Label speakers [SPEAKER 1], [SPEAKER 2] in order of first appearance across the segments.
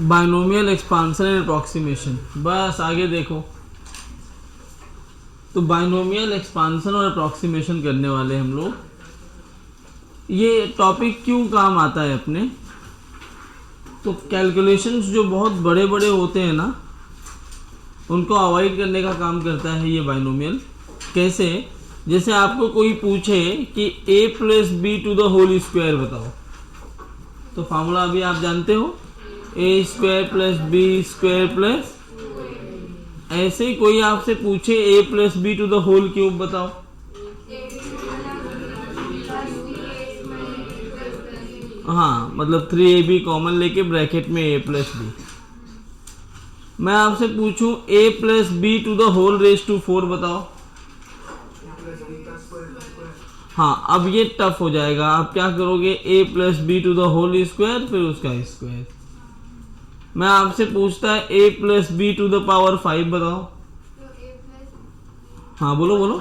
[SPEAKER 1] Binomial expansion and approximation. बस आगे देखो, तो बाइनोमियल एक्सपांसन और अप्रॉक्सीमेशन करने वाले हम लोग। ये टॉपिक क्यों काम आता है अपने, तो कैलकुलेशंस जो बहुत बड़े बड़े होते हैं ना, उनको अवॉइड करने का काम करता है ये बाइनोमियल। कैसे? जैसे आपको कोई पूछे कि a plus B to the whole square बताओ, तो फार्मूला अभी आप जानते हो, A square plus B square plus. ऐसे ही कोई आपसे पूछे a plus B to the whole cube बताओ, हाँ मतलब 3ab कॉमन लेके ब्रैकेट में a प्लस बी। मैं आपसे पूछूं a plus B to the whole raise to 4 बताओ, हाँ अब ये टफ हो जाएगा। आप क्या करोगे, a plus B to the whole square फिर उसका स्क्वायर। मैं आपसे पूछता है a plus B to the power 5 बताओ, हाँ बोलो बोलो,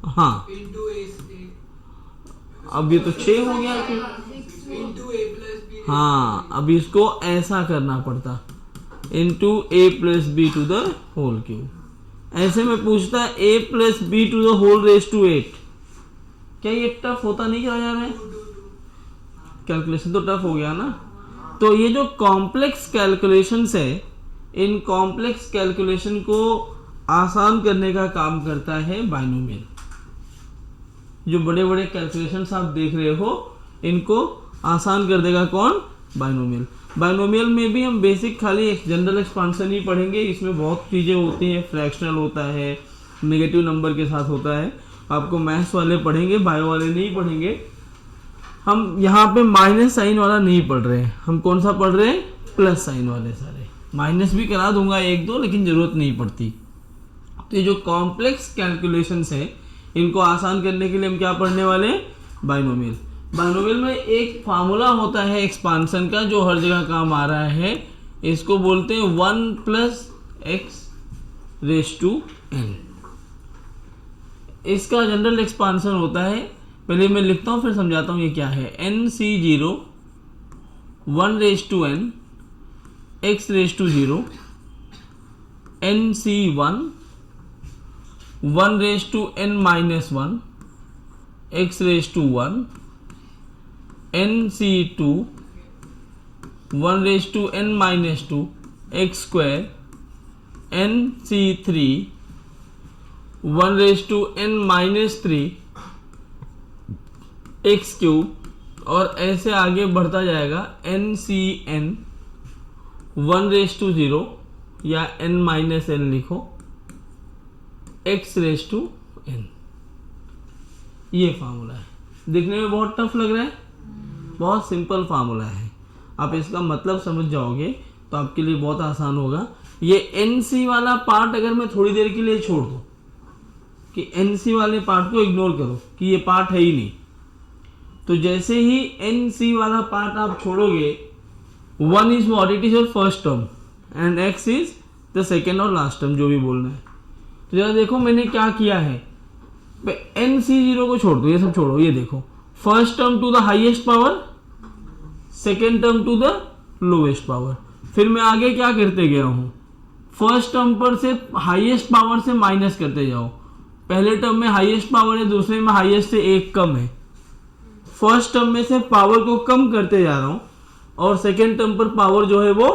[SPEAKER 1] हाँ अब ये तो 6 हो गया फिर, हाँ अब इसको ऐसा करना पड़ता, into a plus B to the whole cube. ऐसे में पूछता है a plus B to the whole raise to 8, क्या ये टफ होता नहीं क्या जा रहा है? कैलकुलेशन तो टफ हो गया ना। तो ये जो कॉम्प्लेक्स कैलकुलेशंस है, इन कॉम्प्लेक्स कैलकुलेशन को आसान करने का काम करता है बाइनोमियल। जो बड़े बड़े कैलकुलेशंस आप देख रहे हो, इनको आसान कर देगा कौन? बाइनोमियल। बाइनोमियल में भी हम बेसिक खाली जनरल एक्सपांसन ही पढ़ेंगे, इसमें बहुत चीज़ें होती हैं, फ्रैक्शनल होता है, नेगेटिव नंबर के साथ होता है। आपको मैथ्स वाले पढ़ेंगे, बायो वाले नहीं पढ़ेंगे। हम यहाँ पे माइनस साइन वाला नहीं पढ़ रहे हैं, हम कौन सा पढ़ रहे हैं? प्लस साइन वाले सारे। माइनस भी करा दूंगा एक दो, लेकिन ज़रूरत नहीं पड़ती। तो ये जो कॉम्प्लेक्स कैलकुलेशंस है, इनको आसान करने के लिए हम क्या पढ़ने वाले हैं? बाइनोमियल। बाइनोमियल में एक फार्मूला होता है एक्सपांसन का, जो हर जगह काम आ रहा है। इसको बोलते हैं 1 plus X raise to n। इसका जनरल एक्सपांसन होता है, पहले मैं लिखता हूँ फिर समझाता हूँ ये क्या है। nc0 1 raise to n x raise to 0, nc1 1 raise to n minus 1 x raise to 1, nc2 1 raise to n minus 2 x square, nc3 1 raise to n minus 3 X cube, और ऐसे आगे बढ़ता जाएगा। nCn 1 रेज टू 0 या n minus n लिखो, x raise to n। ये formula है। दिखने में बहुत टफ लग रहा है, बहुत सिंपल फार्मूला है। आप इसका मतलब समझ जाओगे तो आपके लिए बहुत आसान होगा। ये nc वाला पार्ट अगर मैं थोड़ी देर के लिए छोड़ दूँ, कि nc वाले पार्ट को इग्नोर करो कि ये पार्ट है ही नहीं, तो जैसे ही nc वाला पार्ट आप छोड़ोगे, 1 is what? It is your first term and x is the second और लास्ट टर्म, जो भी बोलना है। तो जरा देखो मैंने क्या किया है, nc0 को छोड़ दो, ये सब छोड़ो, ये देखो, first term to the highest power, second term to the lowest power. फिर मैं आगे क्या करते गया हूँ, फर्स्ट टर्म पर से हाईएस्ट पावर से माइनस करते जाओ। पहले टर्म में हाईएस्ट पावर है, दूसरे में हाईएस्ट से एक कम है। फर्स्ट टर्म में से पावर को कम करते जा रहा हूँ, और सेकेंड टर्म पर पावर जो है वो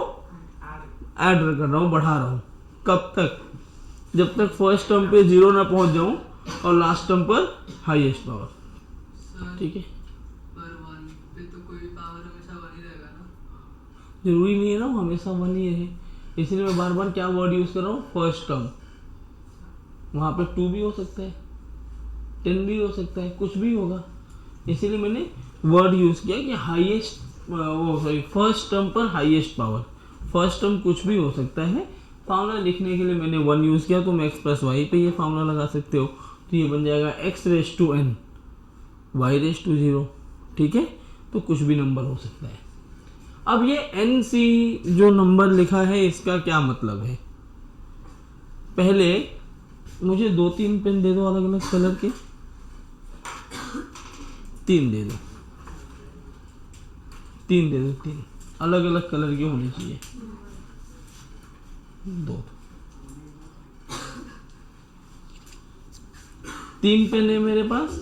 [SPEAKER 1] ऐड कर रहा हूँ, बढ़ा रहा हूँ। कब तक? जब तक फर्स्ट टर्म पे 0 ना पहुंच जाऊं और लास्ट टर्म पर हाईएस्ट पावर। ठीक है,
[SPEAKER 2] पर 1 पे तो कोई पावर हमेशा 1 ही रहेगा ना?
[SPEAKER 1] जरूरी नहीं है ना हमेशा 1 ही रहे, इसलिए मैं बार बार क्या वर्ड यूज कर रहा हूँ? First term. वहां पे 2 भी हो सकता है, 10 भी हो सकता है, कुछ भी होगा, इसीलिए मैंने वर्ड यूज किया कि हाईएस्ट, फर्स्ट टर्म पर हाईएस्ट पावर। फर्स्ट टर्म कुछ भी हो सकता है, फार्मूला लिखने के लिए मैंने 1 यूज़ किया, तो मैं x प्लस वाई पे ये फार्मूला लगा सकते हो। तो ये बन जाएगा x raise to n y raise to 0। ठीक है, तो कुछ भी नंबर हो सकता है। अब ये NC जो नंबर लिखा है इसका क्या मतलब है? पहले मुझे 2-3 पेन दे दो अलग अलग कलर के, 3 दे दो, 3 अलग अलग कलर की होनी चाहिए। 3 पेन है मेरे पास।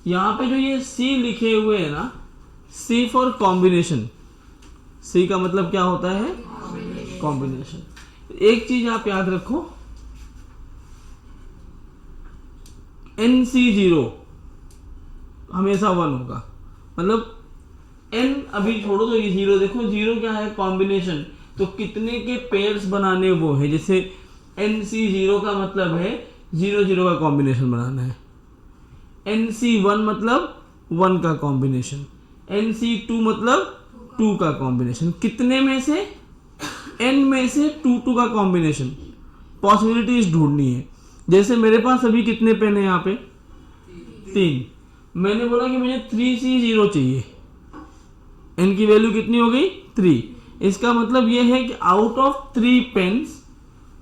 [SPEAKER 1] यहाँ पे जो ये C लिखे हुए है ना, C फॉर कॉम्बिनेशन। C का मतलब क्या होता है? कॉम्बिनेशन। एक चीज आप याद रखो, NC0 हमेशा 1 होगा। मतलब n अभी छोड़ो, तो ये 0 देखो, 0 क्या है? कॉम्बिनेशन। तो कितने के पेयर्स बनाने वो है, जैसे NC0 का मतलब है 0-0 का कॉम्बिनेशन बनाना है। NC1 मतलब 1 का कॉम्बिनेशन, NC2 मतलब 2 का कॉम्बिनेशन। कितने में से? n में से 2 का कॉम्बिनेशन। पॉसिबिलिटीज ढूंढनी है। जैसे मेरे पास अभी कितने पेन है यहाँ पे? 3। मैंने बोला कि मुझे 3C0 चाहिए। n की वैल्यू कितनी हो गई? 3। इसका मतलब यह है कि out of 3 pens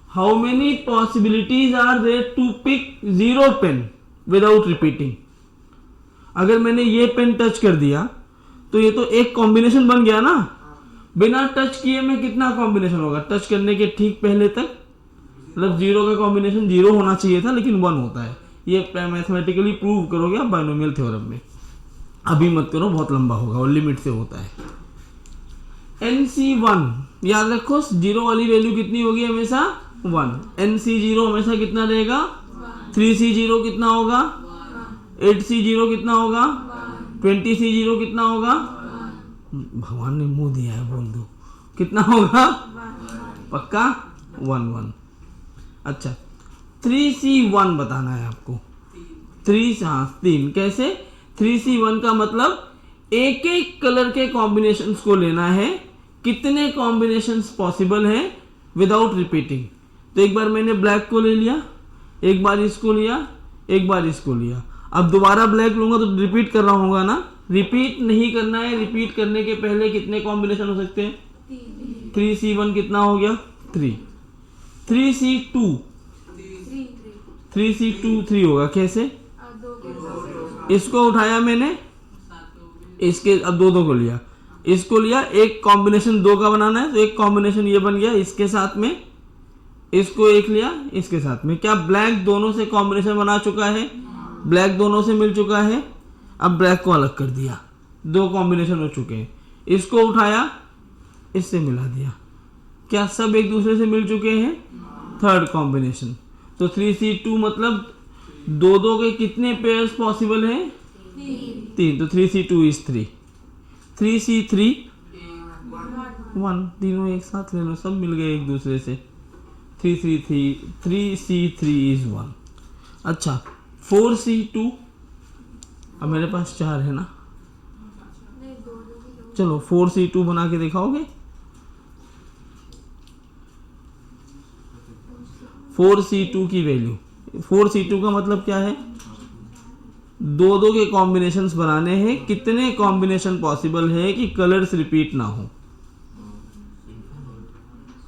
[SPEAKER 1] how many possibilities are there to pick 0 pen without repeating. अगर मैंने ये पेन टच कर दिया तो ये तो एक कॉम्बिनेशन बन गया ना। बिना टच किए में कितना कॉम्बिनेशन होगा? टच करने के ठीक पहले तक, मतलब 0 का कॉम्बिनेशन 0 होना चाहिए था, लेकिन 1 होता है। ये मैथमेटिकली प्रूव करोगे आप बाइनोमियल थ्योरम में। अभी मत करो, बहुत लंबा होगा और लिमिट से होता है। NC1 याद रखो, 0 वाली वैल्यू कितनी होगी? हमेशा 1। NC0 हमेशा कितना रहेगा? 3C0 कितना होगा? 8C0 कितना होगा? 20C0 कितना होगा? भगवान ने मुंह दिया है, बोल दो कितना होगा? पक्का? 1-1। अच्छा, 3C1 बताना है आपको। 3 कैसे? 3C1 का मतलब एक एक कलर के कॉम्बिनेशंस को लेना है। कितने कॉम्बिनेशंस पॉसिबल हैं विदाउट रिपीटिंग? तो एक बार मैंने ब्लैक को ले लिया, एक बार इसको लिया, एक बार इसको लिया। अब दोबारा ब्लैक लूंगा तो रिपीट कर रहा होगा ना। रिपीट नहीं करना है। रिपीट करने के पहले कितने कॉम्बिनेशन हो सकते हैं? 3C1 कितना हो गया? 3। 3C2 3 होगा। कैसे? इसको उठाया मैंने, इसके अब 2 को लिया, इसको लिया, एक कॉम्बिनेशन 2 का बनाना है, तो एक कॉम्बिनेशन ये बन गया इसके साथ में, इसको एक लिया इसके साथ में। क्या ब्लैक दोनों से कॉम्बिनेशन बना चुका है? ब्लैक दोनों से मिल चुका है। अब ब्लैक को अलग कर दिया, 2 कॉम्बिनेशन हो चुके हैं। इसको उठाया, इससे मिला दिया। क्या सब एक दूसरे से मिल चुके हैं? 3rd combination. तो 3C2 मतलब 2 के कितने पेयर्स पॉसिबल हैं? 3। तो 3C2 इज 3। 3C3 1। तीनों एक साथ ले लो, सब मिल गए एक दूसरे से। 3C3 is 1। अच्छा, 4C2, अब मेरे पास 4 है ना। चलो 4C2 बना के दिखाओगे? 4C2 की वैल्यू, 4C2 का मतलब क्या है? 2 के कॉम्बिनेशंस बनाने हैं। कितने कॉम्बिनेशन पॉसिबल है कि कलर्स रिपीट ना हो?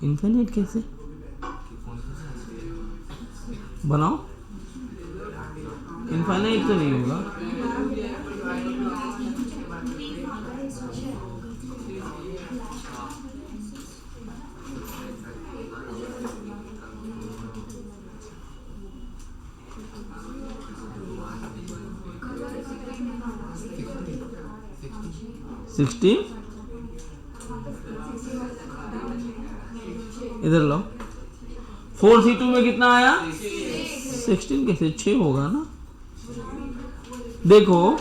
[SPEAKER 1] इनफिनिट कैसे बनाओ? इनफाइनाइट तो नहीं होगा। इधर लो। 4C2 में कितना आया? 16 कैसे? 6 होगा ना। देखो,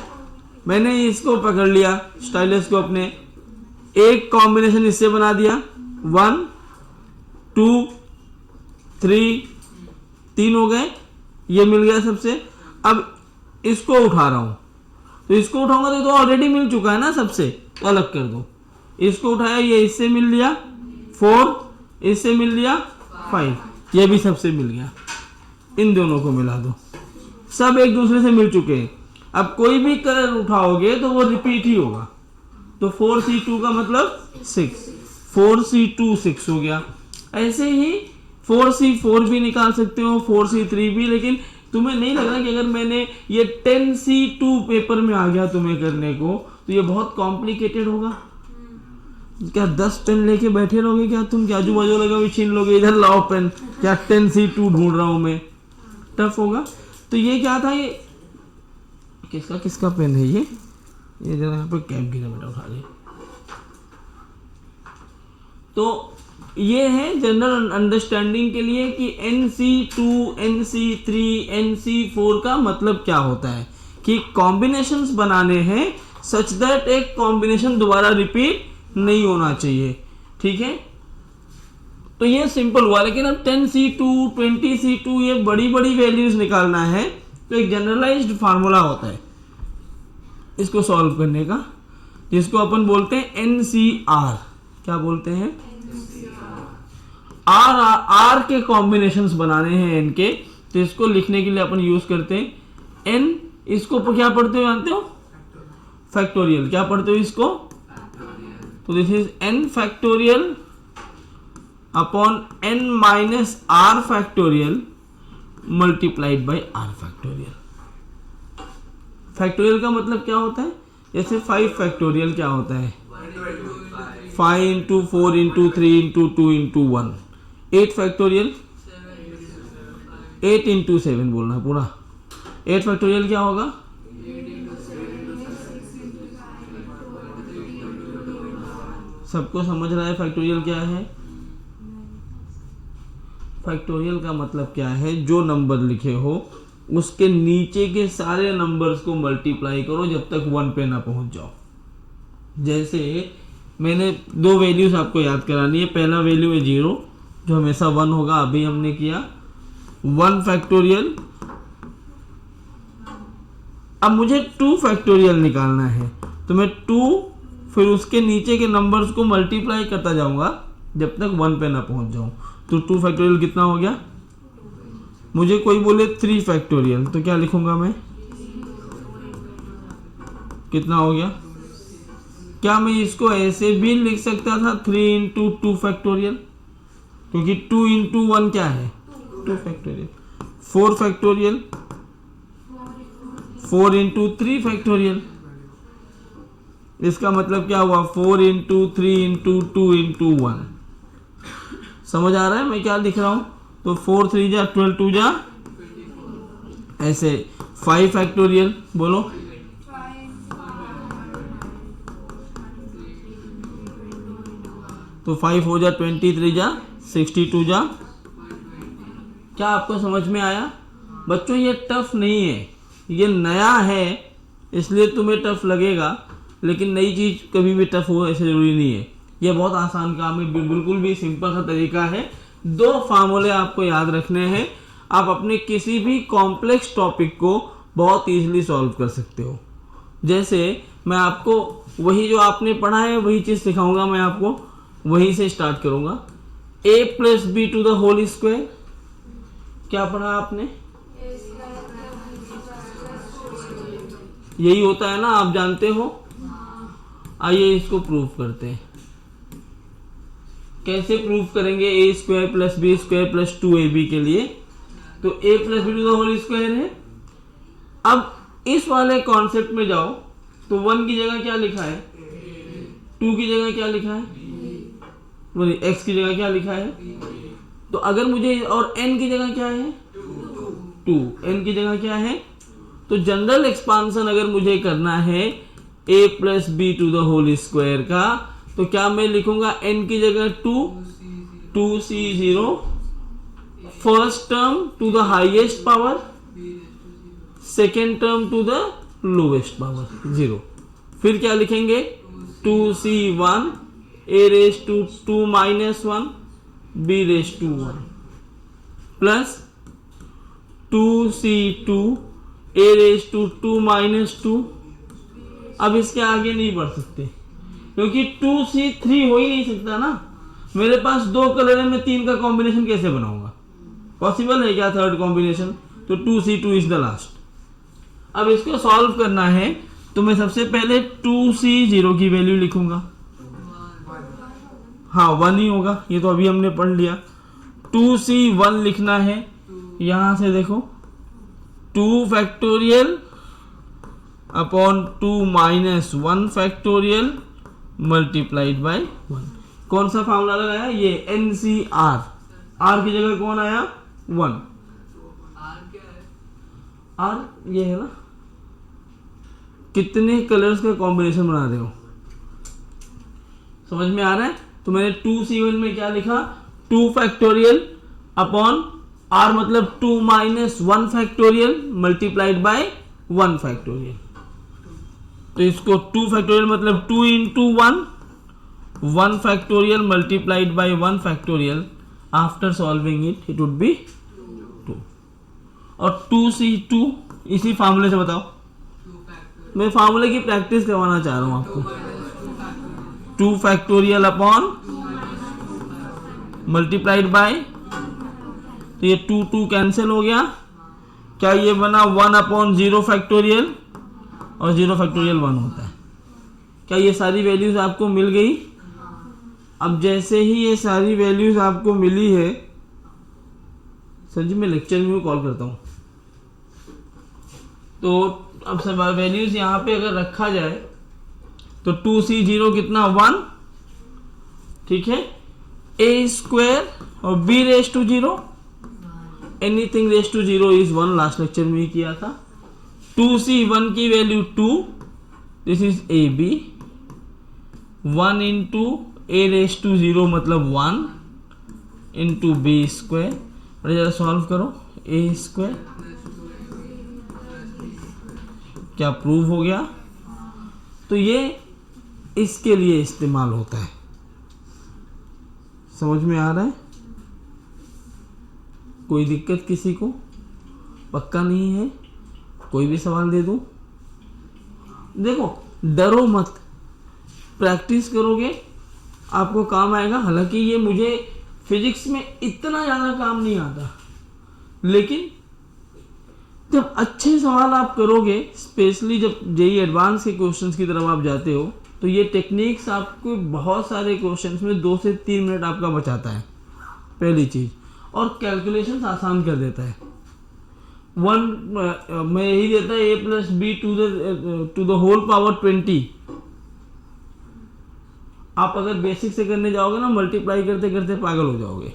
[SPEAKER 1] मैंने इसको पकड़ लिया स्टाइलस को अपने, एक कॉम्बिनेशन इससे बना दिया, 1 2 3 3 हो गए, ये मिल गया सबसे। अब इसको उठा रहा हूं, तो इसको उठाऊंगा तो ऑलरेडी मिल चुका है ना सबसे, तो अलग कर दो। इसको उठाया, ये इससे मिल लिया 4, इससे मिल लिया 5, ये भी सबसे मिल गया, इन दोनों को मिला दो, सब एक दूसरे से मिल चुके हैं। अब कोई भी कलर उठाओगे तो वो रिपीट ही होगा, तो 4C2 का मतलब 6, 4C2 6 हो गया। ऐसे ही 4C4 भी निकाल सकते हो, 4C3 भी, लेकिन तुम्हें नहीं लग रहा कि अगर मैंने ये 10C2 पेपर में आ गया तुम्हें करने को तो ये बहुत कॉम्प्लिकेटेड होगा? क्या 10 पेन लेके बैठे रहोगे क्या तुम? क्या आजू बाजू लगा भी छीन लोगे, इधर लाओ पेन, क्या 10C2 ढूंढ रहा हूं मैं? टफ होगा। तो ये क्या था, ये किसका पेन है ये जरा यहाँ पे कैप गिरा, बेटा उठा दे। तो ये है जनरल अंडरस्टैंडिंग के लिए कि NC2, NC3, NC4 का मतलब क्या होता है, कि कॉम्बिनेशंस बनाने हैं सच दैट एक कॉम्बिनेशन दोबारा रिपीट नहीं होना चाहिए, ठीक है। तो ये सिंपल हुआ, लेकिन अब 10C2, 20C2 ये बड़ी बड़ी वैल्यूज निकालना है तो एक जनरलाइज्ड फार्मूला होता है इसको सॉल्व करने का, जिसको अपन बोलते हैं NCR। क्या बोलते हैं? R के कॉम्बिनेशंस बनाने हैं n के, तो इसको लिखने के लिए अपन यूज करते हैं n। इसको क्या पढ़ते हो जानते हो? फैक्टोरियल। क्या पढ़ते हो इसको? तो this is n factorial upon n minus r factorial multiplied by r factorial. Factorial का मतलब क्या होता है? जैसे 5 फैक्टोरियल क्या होता है? 5 into 4 into 3 into 2 into 1। 8 factorial 8 into 7 बोलना पूरा। 8 फैक्टोरियल क्या होगा? सबको समझ रहा है फैक्टोरियल क्या है? फैक्टोरियल का मतलब क्या है? जो नंबर लिखे हो उसके नीचे के सारे नंबर्स को मल्टीप्लाई करो जब तक 1 पे ना पहुंच जाओ। जैसे मैंने 2 वैल्यूज आपको याद करानी है। पहला वैल्यू है 0 जो हमेशा 1 होगा, अभी हमने किया 1 फैक्टोरियल। अब मुझे 2 फैक्टोरियल निकालना है, तो मैं 2 फिर उसके नीचे के नंबर्स को मल्टीप्लाई करता जाऊंगा जब तक 1 पे ना पहुंच जाऊं। तो 2 फैक्टोरियल कितना हो गया? मुझे कोई बोले 3 फैक्टोरियल तो क्या लिखूंगा मैं? कितना हो गया? क्या मैं इसको ऐसे भी लिख सकता था 3 इंटू 2 फैक्टोरियल, क्योंकि 2 इंटू 1 क्या है? 2 फैक्टोरियल। 4 factorial 4 into 3 factorial. इसका मतलब क्या हुआ? 4 इंटू 3 इंटू 2 इंटू 1। समझ आ रहा है मैं क्या लिख रहा हूं? तो 4 3 जा 12 2 जा ऐसे। 5 फैक्टोरियल बोलो। तो 5 हो जा 23 जा 62 जा। क्या आपको समझ में आया? बच्चों ये टफ नहीं है, ये नया है इसलिए तुम्हें टफ लगेगा, लेकिन नई चीज कभी भी टफ हो ऐसे जरूरी नहीं है। ये बहुत आसान काम है, बिल्कुल भी सिंपल सा तरीका है। 2 फार्मूले आपको याद रखने हैं, आप अपने किसी भी कॉम्प्लेक्स टॉपिक को बहुत इजीली सॉल्व कर सकते हो। जैसे मैं आपको वही जो आपने पढ़ा है वही चीज सिखाऊंगा, मैं आपको वहीं से स्टार्ट करूंगा। a plus B to the whole square. क्या पढ़ा आपने? यही होता है ना, आप जानते हो। आइए इसको प्रूव करते हैं। कैसे प्रूव करेंगे? a square plus B square plus 2ab के लिए तो a plus B to the whole square है। अब इस वाले कॉन्सेप्ट में जाओ तो 1 की जगह क्या लिखा है? 2 की जगह क्या लिखा है? x की जगह क्या लिखा है? तो अगर मुझे, और n की जगह क्या है? 2। n की जगह क्या है? तो जनरल एक्सपांशन अगर मुझे करना है a plus B to the whole square का, तो क्या मैं लिखूंगा? n की जगह 2c0 first term to the highest power, second term to the lowest power 0। फिर क्या लिखेंगे? 2c1 a raise to 2 minus 1 b raise to 1 plus 2c2 a raise to 2 minus 2। अब इसके आगे नहीं बढ़ सकते क्योंकि 2c3 हो ही नहीं सकता ना, मेरे पास 2 कलर है, मैं 3 का कॉम्बिनेशन कैसे बनाऊंगा? पॉसिबल है क्या थर्ड कॉम्बिनेशन? तो 2C2 इज द लास्ट। अब इसको सॉल्व करना है तो मैं सबसे पहले 2C0 की वैल्यू लिखूंगा। हाँ 1 ही होगा, ये तो अभी हमने पढ़ लिया। 2C1 लिखना है, यहां से देखो 2 factorial upon 2 minus 1 factorial multiplied by 1। कौन सा फॉर्मूला लगाया? ये NCR। R की जगह कौन आया? 1।
[SPEAKER 2] आर क्या है?
[SPEAKER 1] R ये है ना, कितने कलर्स का कॉम्बिनेशन बना रहे हो, समझ में आ रहा है? तो मैंने 2C1 में क्या लिखा? 2 फैक्टोरियल अपॉन R मतलब 2 minus 1 factorial multiplied by 1 factorial. तो इसको 2 फैक्टोरियल मतलब 2 into 1 factorial multiplied by 1 factorial. After solving it would be 2। और 2C2 इसी फार्मूले से बताओ।
[SPEAKER 2] 2 फैक्टर
[SPEAKER 1] मैं फार्मूले की प्रैक्टिस करवाना चाह रहा हूं
[SPEAKER 2] 2
[SPEAKER 1] आपको।
[SPEAKER 2] Minus
[SPEAKER 1] 2 factorial upon multiplied by, तो ये 2 कैंसिल हो गया। क्या ये बना 1 अपॉन 0 फैक्टोरियल, और 0 फैक्टोरियल 1 होता है। क्या ये सारी वैल्यूज आपको मिल गई? अब जैसे ही ये सारी वैल्यूज आपको मिली है, सर जी मैं लेक्चर में कॉल करता हूँ। तो अब सब वैल्यूज यहाँ पे अगर रखा जाए तो 2C0 कितना 1, ठीक है, A स्क्वायर और B raise to 0, anything raise to 0 is 1, last lecture में ही किया था। 2C1 की value 2, this is AB। 1 into A raise to 0 मतलब 1 इंटू B स्क्वायर। और जरा सॉल्व करो, A स्क्वायर क्या प्रूव हो गया? तो ये इसके लिए इस्तेमाल होता है, समझ में आ रहा है? कोई दिक्कत किसी को? पक्का नहीं है? कोई भी सवाल दे दूं? देखो डरो मत, प्रैक्टिस करोगे आपको काम आएगा। हालांकि ये मुझे फिजिक्स में इतना ज़्यादा काम नहीं आता, लेकिन जब अच्छे सवाल आप करोगे, स्पेशली जब जेई एडवांस के क्वेश्चंस की तरफ आप जाते हो, तो ये टेक्निक्स आपको बहुत सारे क्वेश्चंस में 2 से 3 मिनट आपका बचाता है, पहली चीज़। और कैलकुलेशंस आसान कर देता है। मैं यही देता है A+B to the whole power 20। आप अगर बेसिक से करने जाओगे ना, मल्टीप्लाई करते करते पागल हो जाओगे।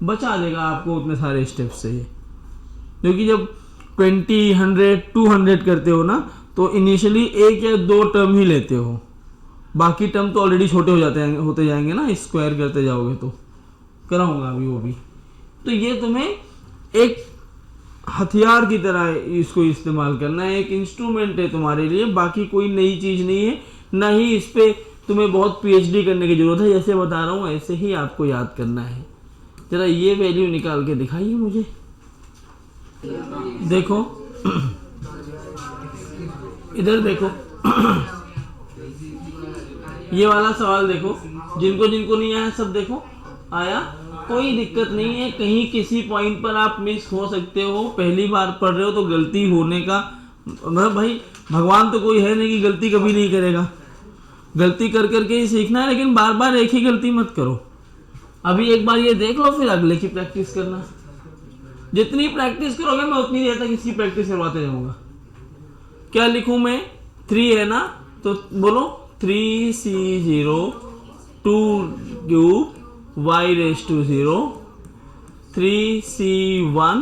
[SPEAKER 1] बचा देगा आपको उतने सारे स्टेप्स से ये, क्योंकि जब 20, 100, 200 करते हो ना, तो इनिशियली 1 या 2 टर्म ही लेते हो, बाकी टर्म तो ऑलरेडी छोटे होते जाएंगे ना, स्क्वायर करते जाओगे तो। कराऊंगा अभी वो भी। तो ये तुम्हें एक हथियार की तरह इसको इस्तेमाल करना है, एक इंस्ट्रूमेंट है तुम्हारे लिए, बाकी कोई नई चीज़ नहीं है। ना ही इस पर तुम्हें बहुत PhD करने की जरूरत है, जैसे बता रहा हूँ ऐसे ही आपको याद करना है। जरा ये वैल्यू निकाल के दिखाइए मुझे। देखो इधर देखो ये वाला सवाल देखो, जिनको जिनको नहीं आया सब देखो आया, कोई दिक्कत नहीं है। कहीं किसी पॉइंट पर आप मिस हो सकते हो, पहली बार पढ़ रहे हो तो गलती होने का मतलब, भाई भगवान तो कोई है नहीं कि गलती कभी नहीं करेगा, गलती कर करके ही सीखना है, लेकिन बार बार एक ही गलती मत करो। अभी एक बार ये देख लो, फिर अगले की प्रैक्टिस करना। जितनी प्रैक्टिस करोगे मैं उतनी देर तक इसकी प्रैक्टिस करवाते जाऊंगा। क्या लिखूं मैं? 3 है ना, तो बोलो 3C0 2 y raise to 0, 3C1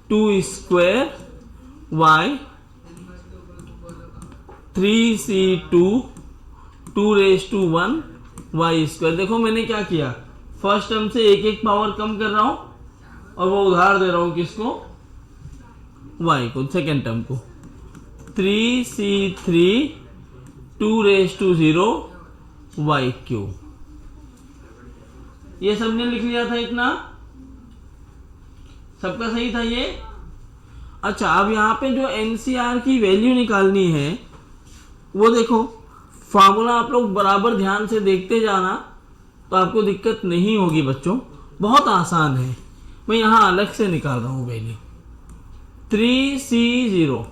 [SPEAKER 1] 2 square y, 3C2 2 raise to 1 y square. देखो मैंने क्या किया, फर्स्ट टर्म से एक एक पावर कम कर रहा हूं और वो उधार दे रहा हूं किसको? y को, सेकेंड टर्म को। 3C3 2 raise to 0 y cube. ये सबने लिख लिया था इतना, सबका सही था ये। अच्छा अब यहाँ पे जो NCR की वैल्यू निकालनी है वो देखो, फार्मूला आप लोग बराबर ध्यान से देखते जाना। तो आपको दिक्कत नहीं होगी बच्चों, बहुत आसान है। मैं यहाँ अलग से निकाल रहा हूँ वैल्यू 3C0।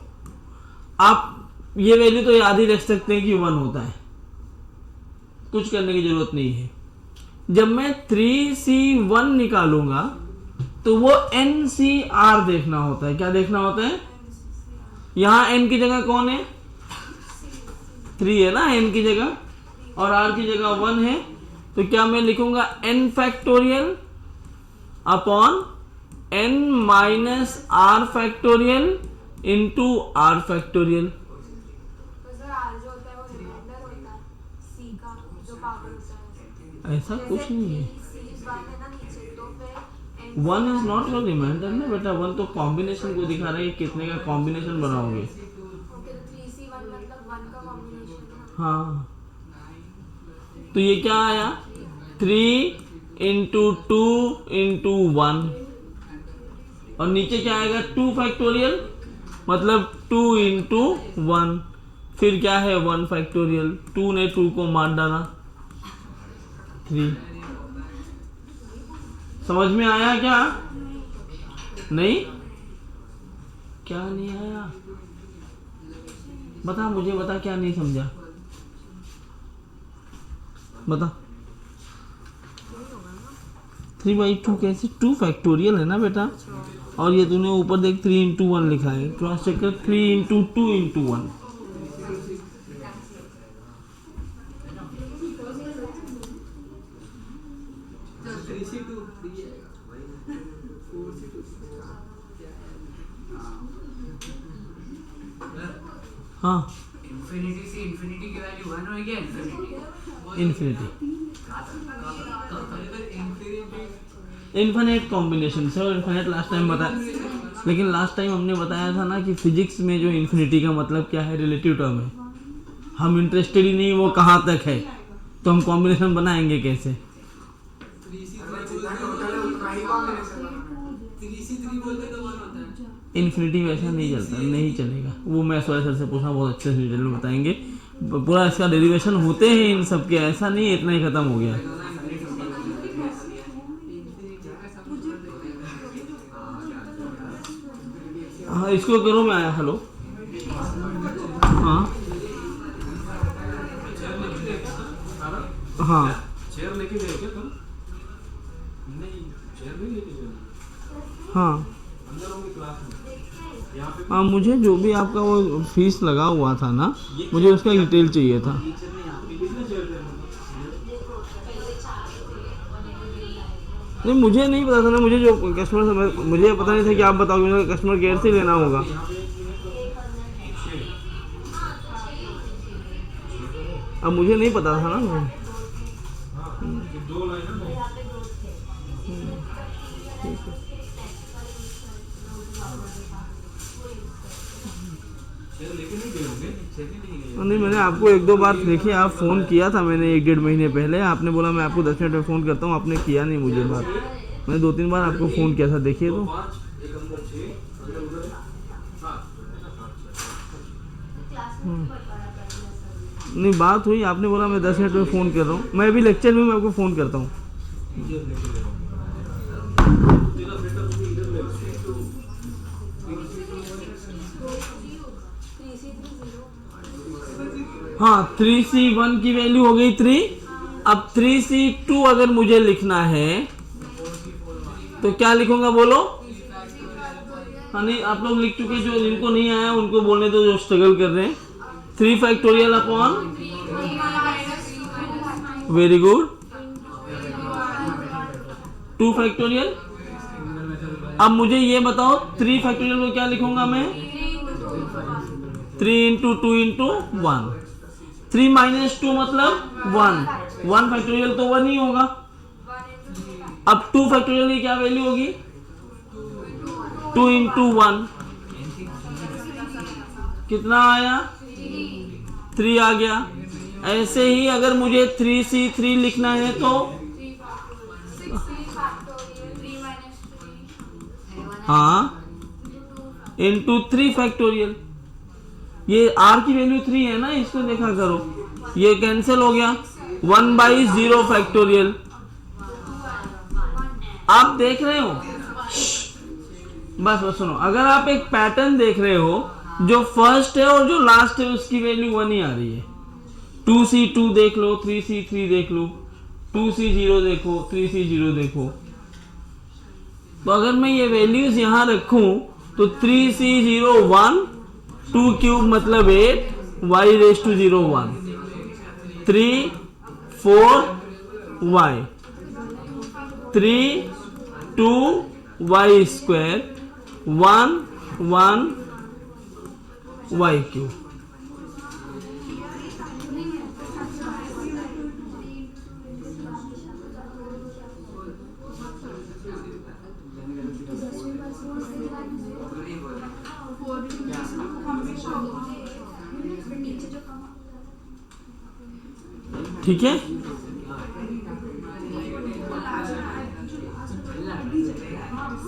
[SPEAKER 1] आप ये वैल्यू तो याद ही रख सकते हैं कि 1 होता है, कुछ करने की जरूरत नहीं है। जब मैं 3C1 निकालूंगा तो वो NCR देखना होता है। क्या देखना होता है? यहाँ n की जगह कौन है? 3 है ना n की जगह, और r की जगह 1 है। तो क्या मैं लिखूंगा n factorial upon n minus r factorial into r factorial.
[SPEAKER 3] तो सर आर जो होता है वो रिमाइंडर होता है सी का जो पावर होता है।
[SPEAKER 1] ऐसा कुछ नहीं है।
[SPEAKER 3] सी इज 1 है ना नीचे, तो फिर
[SPEAKER 1] 1 इज नॉट योर रिमाइंडर ना बेटा, 1 तो कॉम्बिनेशन को दिखा रहा है कि कितने का कॉम्बिनेशन बनाओगे।
[SPEAKER 3] ओके, तो 3C1 मतलब 1 का कॉम्बिनेशन।
[SPEAKER 1] हाँ, तो ये क्या आया? 3 इंटू 2 इंटू 1, और नीचे क्या आएगा? 2 फैक्टोरियल, मतलब 2 इंटू 1, फिर क्या है 1 फैक्टोरियल। 2 ने 2 को मार डाला, 3। समझ में आया क्या? नहीं? क्या नहीं आया? बता, मुझे बता, क्या नहीं समझा? बता। 3/2 कैसे? 2 फैक्टोरियल है ना बेटा, और ये तूने ऊपर देख 3 इंटू 1 लिखा है। क्रॉस चेक कर, 3 इंटू 2 इंटू 1। हाँ,
[SPEAKER 2] इन्फिनिटी से इन्फिनिटी की वैल्यू 1 होगी या infinity?
[SPEAKER 1] Infinity,
[SPEAKER 2] infinity
[SPEAKER 1] infinite combination से। और इन्फिनिट लास्ट टाइम बताया, लेकिन लास्ट टाइम हमने बताया था ना कि फिजिक्स में जो इन्फिनिटी का मतलब क्या है, रिलेटिव टर्म है। हम इंटरेस्टेड ही नहीं वो कहाँ तक है, तो हम कॉम्बिनेशन बनाएंगे कैसे?
[SPEAKER 2] 3C3 बोलते तो 1 होता है।
[SPEAKER 1] इन्फिनिटी वैसा नहीं चलता, नहीं चलेगा वो। मैं सॉरी सर से पूछना, बहुत अच्छे से डिटेल में बताएंगे। पूरा इसका डेरिवेशन होते हैं इन सब के, ऐसा नहीं है इतना ही खत्म हो गया। हाँ, इसको करो, मैं आया। हेलो, हाँ हाँ
[SPEAKER 4] चेयर लेके गए क्या तुम? नहीं, चेयर नहीं लेके गए,
[SPEAKER 1] हाँ
[SPEAKER 4] अंदर होंगे क्लास में। यहाँ पे
[SPEAKER 1] हाँ, मुझे जो भी आपका वो फीस लगा हुआ था ना, मुझे उसका डिटेल चाहिए था।
[SPEAKER 4] कितने चेयर थे?
[SPEAKER 1] नहीं, मुझे नहीं पता था ना, मुझे जो कस्टमर से, मुझे पता नहीं था कि आप बताओगे, मुझे कस्टमर केयर से ही लेना होगा। अब मुझे नहीं पता था ना।
[SPEAKER 4] दो लाइन है, चेयर लेके नहीं गए होंगे, चेयर ही नहीं गए।
[SPEAKER 1] नहीं, मैंने आपको 1-2 बार देखिए, आप फ़ोन किया था मैंने 1-1.5 महीने पहले। आपने बोला मैं आपको 10 मिनट में फ़ोन करता हूँ, आपने किया नहीं मुझे बात। मैंने 2-3 बार आपको फ़ोन किया था, देखिए तो।
[SPEAKER 4] 5 एक अंदर 6 अंदर उधर 7।
[SPEAKER 1] नहीं, बात हुई, आपने बोला मैं 10 मिनट में फ़ोन कर रहा हूँ। मैं अभी लेक्चर में मैं आपको फ़ोन करता हूँ।
[SPEAKER 4] इधर लेके गए तेरा बेटा तुम इधर ले लो।
[SPEAKER 3] 3C30।
[SPEAKER 1] हाँ, 3C1 की वैल्यू हो गई 3। अब 3C2 अगर मुझे लिखना है तो क्या लिखूंगा, बोलो? हाँ, नहीं, आप लोग लिख चुके, जो जिनको नहीं आया उनको बोलने दो, जो स्ट्रगल कर रहे हैं। 3 factorial upon, very good, 2 factorial. अब मुझे ये बताओ 3 फैक्टोरियल को क्या लिखूंगा मैं? 3 इंटू 2 इंटू 1। 3 माइनस 2 मतलब 1। 1 फैक्टोरियल तो 1 ही होगा। अब 2 फैक्टोरियल की क्या वैल्यू होगी? 2 इंटू 1 कितना आया? 3 आ गया। ऐसे ही अगर मुझे 3C3 लिखना है तो, हाँ, इंटू 3 फैक्टोरियल। ये r की वैल्यू 3 है ना, इसको देखा करो, ये कैंसिल हो गया। 1/0 फैक्टोरियल। आप देख रहे हो, बस सुनो, अगर आप एक पैटर्न देख रहे हो, जो फर्स्ट है और जो लास्ट है उसकी वैल्यू 1 ही आ रही है। 2C2 देख लो, 3C3 देख लो, 2C0 देखो, 3C0 देखो। तो अगर मैं ये वैल्यूज यहां रखूं तो 3C0 1, 2 क्यूब मतलब 8, y⁻0 1, 3 4 y, 3 2 y square, 1 1 y cube. ठीक है,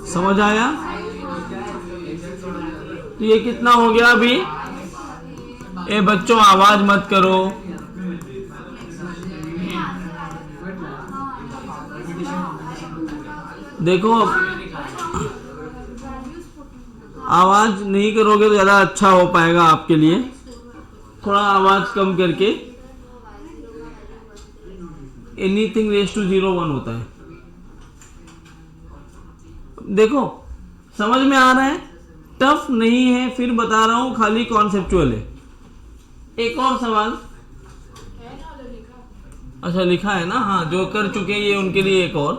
[SPEAKER 1] समझ आया? तो ये कितना हो गया अभी? ए बच्चों आवाज मत करो। देखो आवाज नहीं करोगे तो ज्यादा अच्छा हो पाएगा आपके लिए। थोड़ा आवाज कम करके। एनीथिंग रेज टू 0 1 होता है। देखो समझ में आ रहा है, टफ नहीं है, फिर बता रहा हूं, खाली कॉन्सेप्चुअल है। एक और सवाल। अच्छा लिखा है ना, हाँ, जो कर चुके हैं ये उनके लिए एक और।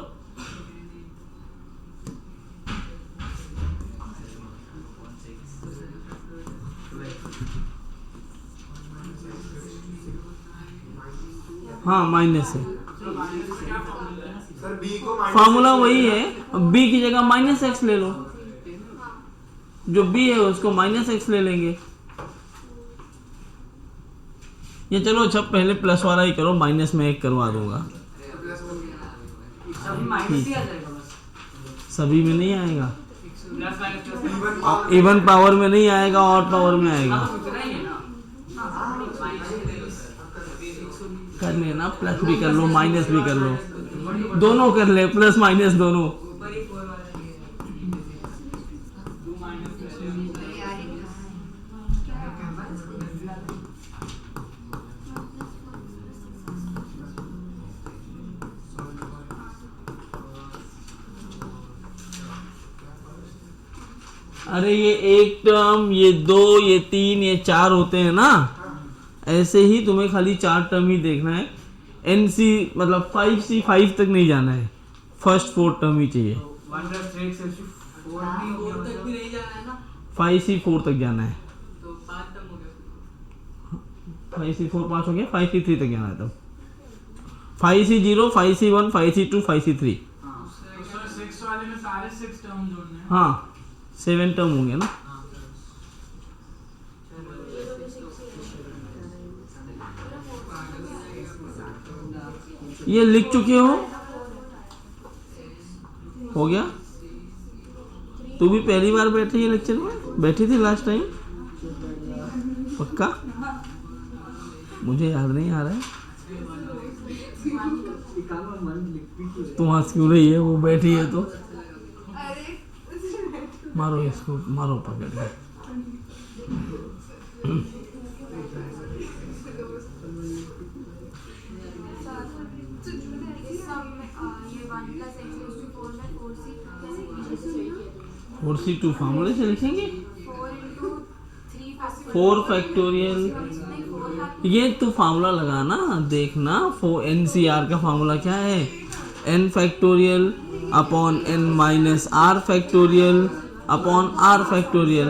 [SPEAKER 1] हाँ माइनस है, फॉर्मूला वही है। b की जगह -x ले लो, जो b है उसको -x ले लेंगे। ये चलो अच्छा पहले प्लस वाला ही करो, माइनस में एक करवा दूंगा। सभी में नहीं आएगा, इवन पावर में नहीं आएगा, ऑड पावर में आएगा। कर लेना, प्लस भी कर लो माइनस भी कर लो, दोनों कर ले, प्लस माइनस दोनों। अरे ये एक टर्म, ये 2, ये 3, ये 4 होते हैं ना, ऐसे ही तुम्हें खाली 4 टर्म ही देखना है। NC मतलब 5C 5 तक नहीं जाना है, फर्स्ट 4 टर्म ही चाहिए। 5C 4 तक जाना है। 5C 4 5 हो गया, 5C 3 तक जाना है। तब 5C 0, 5C 1, 5C 2, 5C 3। हाँ 7 टर्म होंगे ना। ये लिख चुके हो गया? तू भी पहली बार बैठी है लेक्चर में? बैठी थी लास्ट टाइम? पक्का? मुझे याद नहीं आ रहा है। तू हंस क्यों रही है? वो बैठी है तो मारो इसको, मारो पकड़ के। और C2 फार्मूले से लिखेंगे 4 फैक्टोरियल। ये तो फार्मूला लगाना, देखना। NCR का फार्मूला क्या है? n factorial upon n minus r factorial upon r factorial.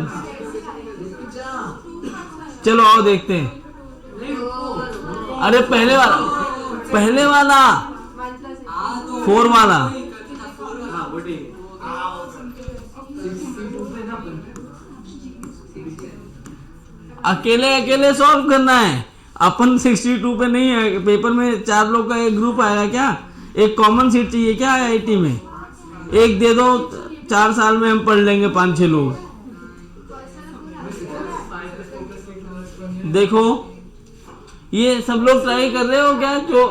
[SPEAKER 1] चलो आओ देखते हैं। अरे पहले वाला 4 वाला। अकेले सॉल्व करना है, अपन 62 पे नहीं है। पेपर में 4 लोग का एक ग्रुप आएगा क्या? एक कॉमन सीट चाहिए क्या IIT में? एक दे दो, 4 साल में हम पढ़ लेंगे 5-6 लोग। देखो ये सब लोग ट्राई कर रहे हो क्या? जो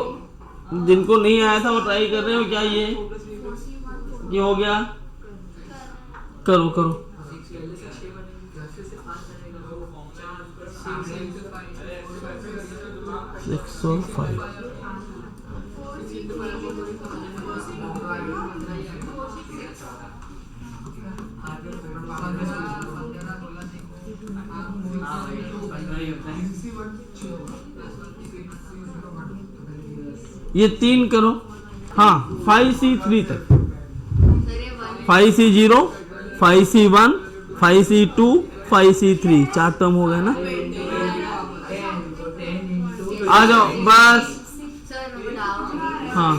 [SPEAKER 1] जिनको नहीं आया था वो ट्राई कर रहे हो क्या? ये हो गया? करो करो। 605 ये 3 करो। हाँ 5C3 तक, 5C0, 5C1, 5C2, 5C3 4 term हो गए ना। आ जाओ बस। हाँ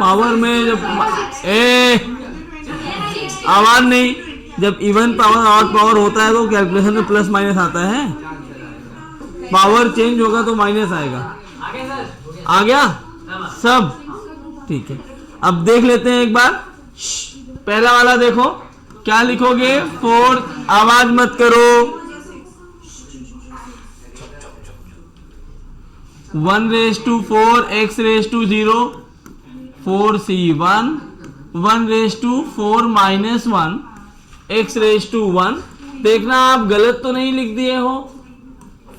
[SPEAKER 1] पावर में जब आवाज नहीं, जब इवन पावर ऑड पावर होता है तो कैलकुलेशन में प्लस माइनस आता है। पावर चेंज होगा तो माइनस आएगा। आ गया सब? ठीक है, अब देख लेते हैं एक बार। पहला वाला देखो, क्या लिखोगे? 4, आवाज मत करो। 1/4 x/0, 4C1, 1/4 - 1 x/1। देखना आप गलत तो नहीं लिख दिए हो।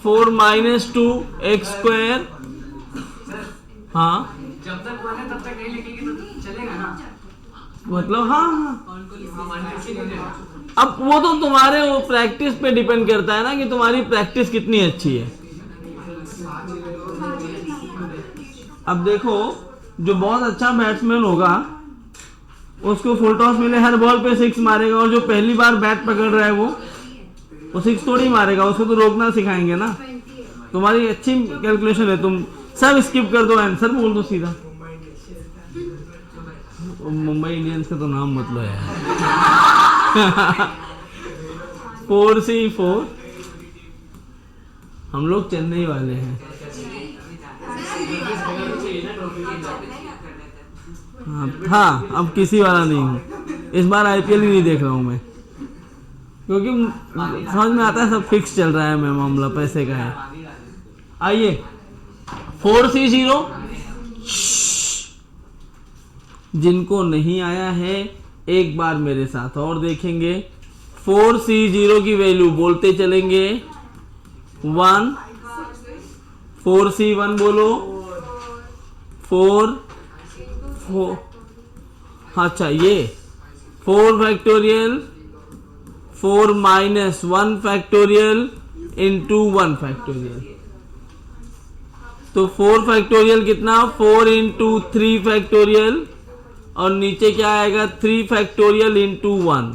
[SPEAKER 1] 4 - 2 x²। हाँ
[SPEAKER 2] जब तक 1 है तब तक नहीं लिखेंगे तो चलेगा ना?
[SPEAKER 1] मतलब हाँ। अब वो तो तुम्हारे वो प्रैक्टिस पे डिपेंड करता है ना कि तुम्हारी प्रैक्टिस कितनी अच्छी है। अब देखो, जो बहुत अच्छा बैट्समैन होगा उसको फुल टॉस मिले, हर बॉल पे 6 मारेगा, और जो पहली बार बैट पकड़ रहा है वो 6 थोड़ी मारेगा, उसको तो रोकना सिखाएंगे ना। तुम्हारी अच्छी कैलकुलेशन है, तुम सब स्किप कर दो, आंसर बोल दो सीधा। मुंबई इंडियंस का तो नाम मत लो यार। 4C4, हम लोग चेन्नई वाले हैं। हाँ अब किसी वाला नहीं हूँ, इस बार IPL ही नहीं देख रहा हूँ मैं, क्योंकि समझ में आता है सब फिक्स चल रहा है, मैं मामला पैसे का है। आइए 4C0, जिनको नहीं आया है एक बार मेरे साथ और देखेंगे। 4C0 की वैल्यू बोलते चलेंगे 1, 4C1 बोलो 4, अच्छा ये 4 फैक्टोरियल 4 - 1 फैक्टोरियल इंटू 1 फैक्टोरियल। तो 4 फैक्टोरियल कितना? 4 × 3 फैक्टोरियल, और नीचे क्या आएगा? 3 फैक्टोरियल इंटू 1।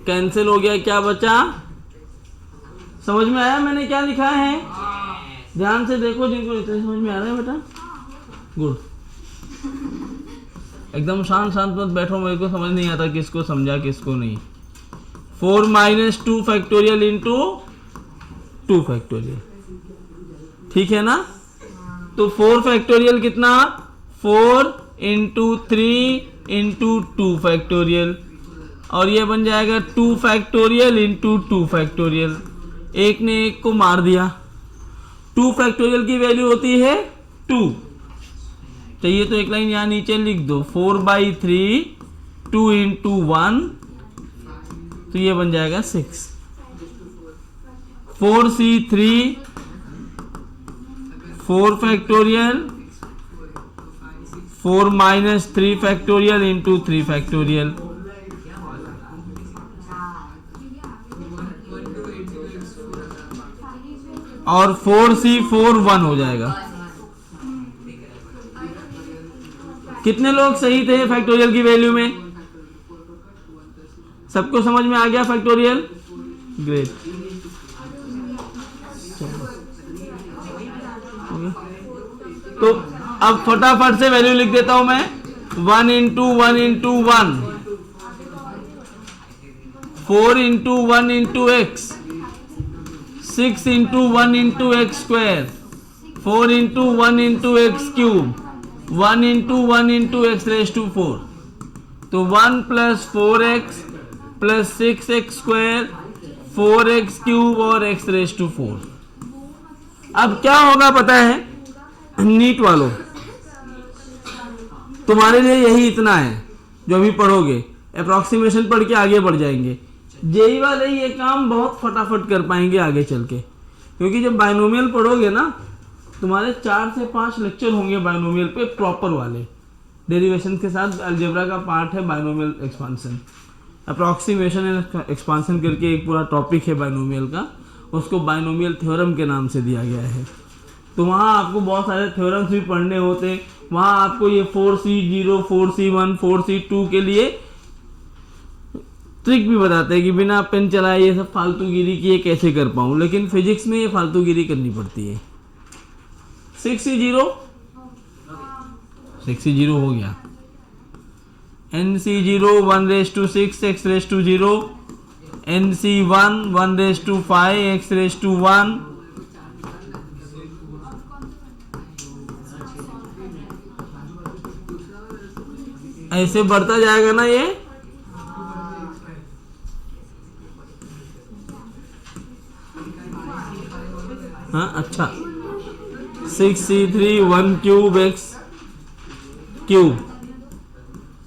[SPEAKER 1] कैंसिल हो गया, क्या बचा? समझ में आया मैंने क्या लिखा है? ध्यान से देखो, जिनको इतना समझ में आ रहा है बेटा, गुड। एकदम शांत शांत मत बैठो, मेरे को समझ नहीं आता किसको समझा किसको नहीं। 4 - 2 फैक्टोरियल इंटू 2 फैक्टोरियल, ठीक है ना? तो 4 फैक्टोरियल कितना? 4 × 3 × 2 फैक्टोरियल, और ये बन जाएगा 2 फैक्टोरियल इंटू 2 फैक्टोरियल। एक ने एक को मार दिया। 2 फैक्टोरियल की वैल्यू होती है 2। चाहिए तो एक लाइन यहाँ नीचे लिख दो, 4/3 2 × 1, तो ये बन जाएगा 6। 4C3 4 factorial 4 - 3 factorial into 3 factorial, और 4C4 1 हो जाएगा। कितने लोग सही थे फैक्टोरियल की वैल्यू में? सबको समझ में आ गया फैक्टोरियल? ग्रेट। तो अब फटाफट से वैल्यू लिख देता हूं मैं। 1 × 1 × 1, 4 × 1 × x, 6 × 1 × x², 4 × 1 × x³, 1 × 1 × x⁴। तो 1 + 4x प्लस 6x² 4x³ और x⁴। अब क्या होगा पता है नीट वालों, तुम्हारे लिए यही इतना है जो अभी पढ़ोगे, अप्रॉक्सीमेशन पढ़ के आगे बढ़ जाएंगे। जेई वाले ये काम बहुत फटाफट कर पाएंगे आगे चल के, क्योंकि जब बाइनोमियल पढ़ोगे ना तुम्हारे 4 से 5 लेक्चर होंगे बाइनोमियल पे प्रॉपर वाले, डेरिवेशन के साथ अलजेब्रा का पार्ट है binomial expansion, approximation and expansion करके एक पूरा टॉपिक है बाइनोमियल का, उसको बाइनोमियल थ्योरम के नाम से दिया गया है। तो वहाँ आपको बहुत सारे थ्योरम्स भी पढ़ने होते, वहाँ आपको ये 4C0 4C1 4C2 के लिए ट्रिक भी बताते हैं कि बिना पेन चलाए ये सब फालतूगिरी की ये कैसे कर पाऊँ, लेकिन फिजिक्स में ये फालतूगिरी करनी पड़ती है। 6C0 हो गया, NC0 1/6 x⁴, NC1 1/5 x⁴, ऐसे बढ़ता जाएगा ना ये। हाँ अच्छा, 6C3 1³ x³,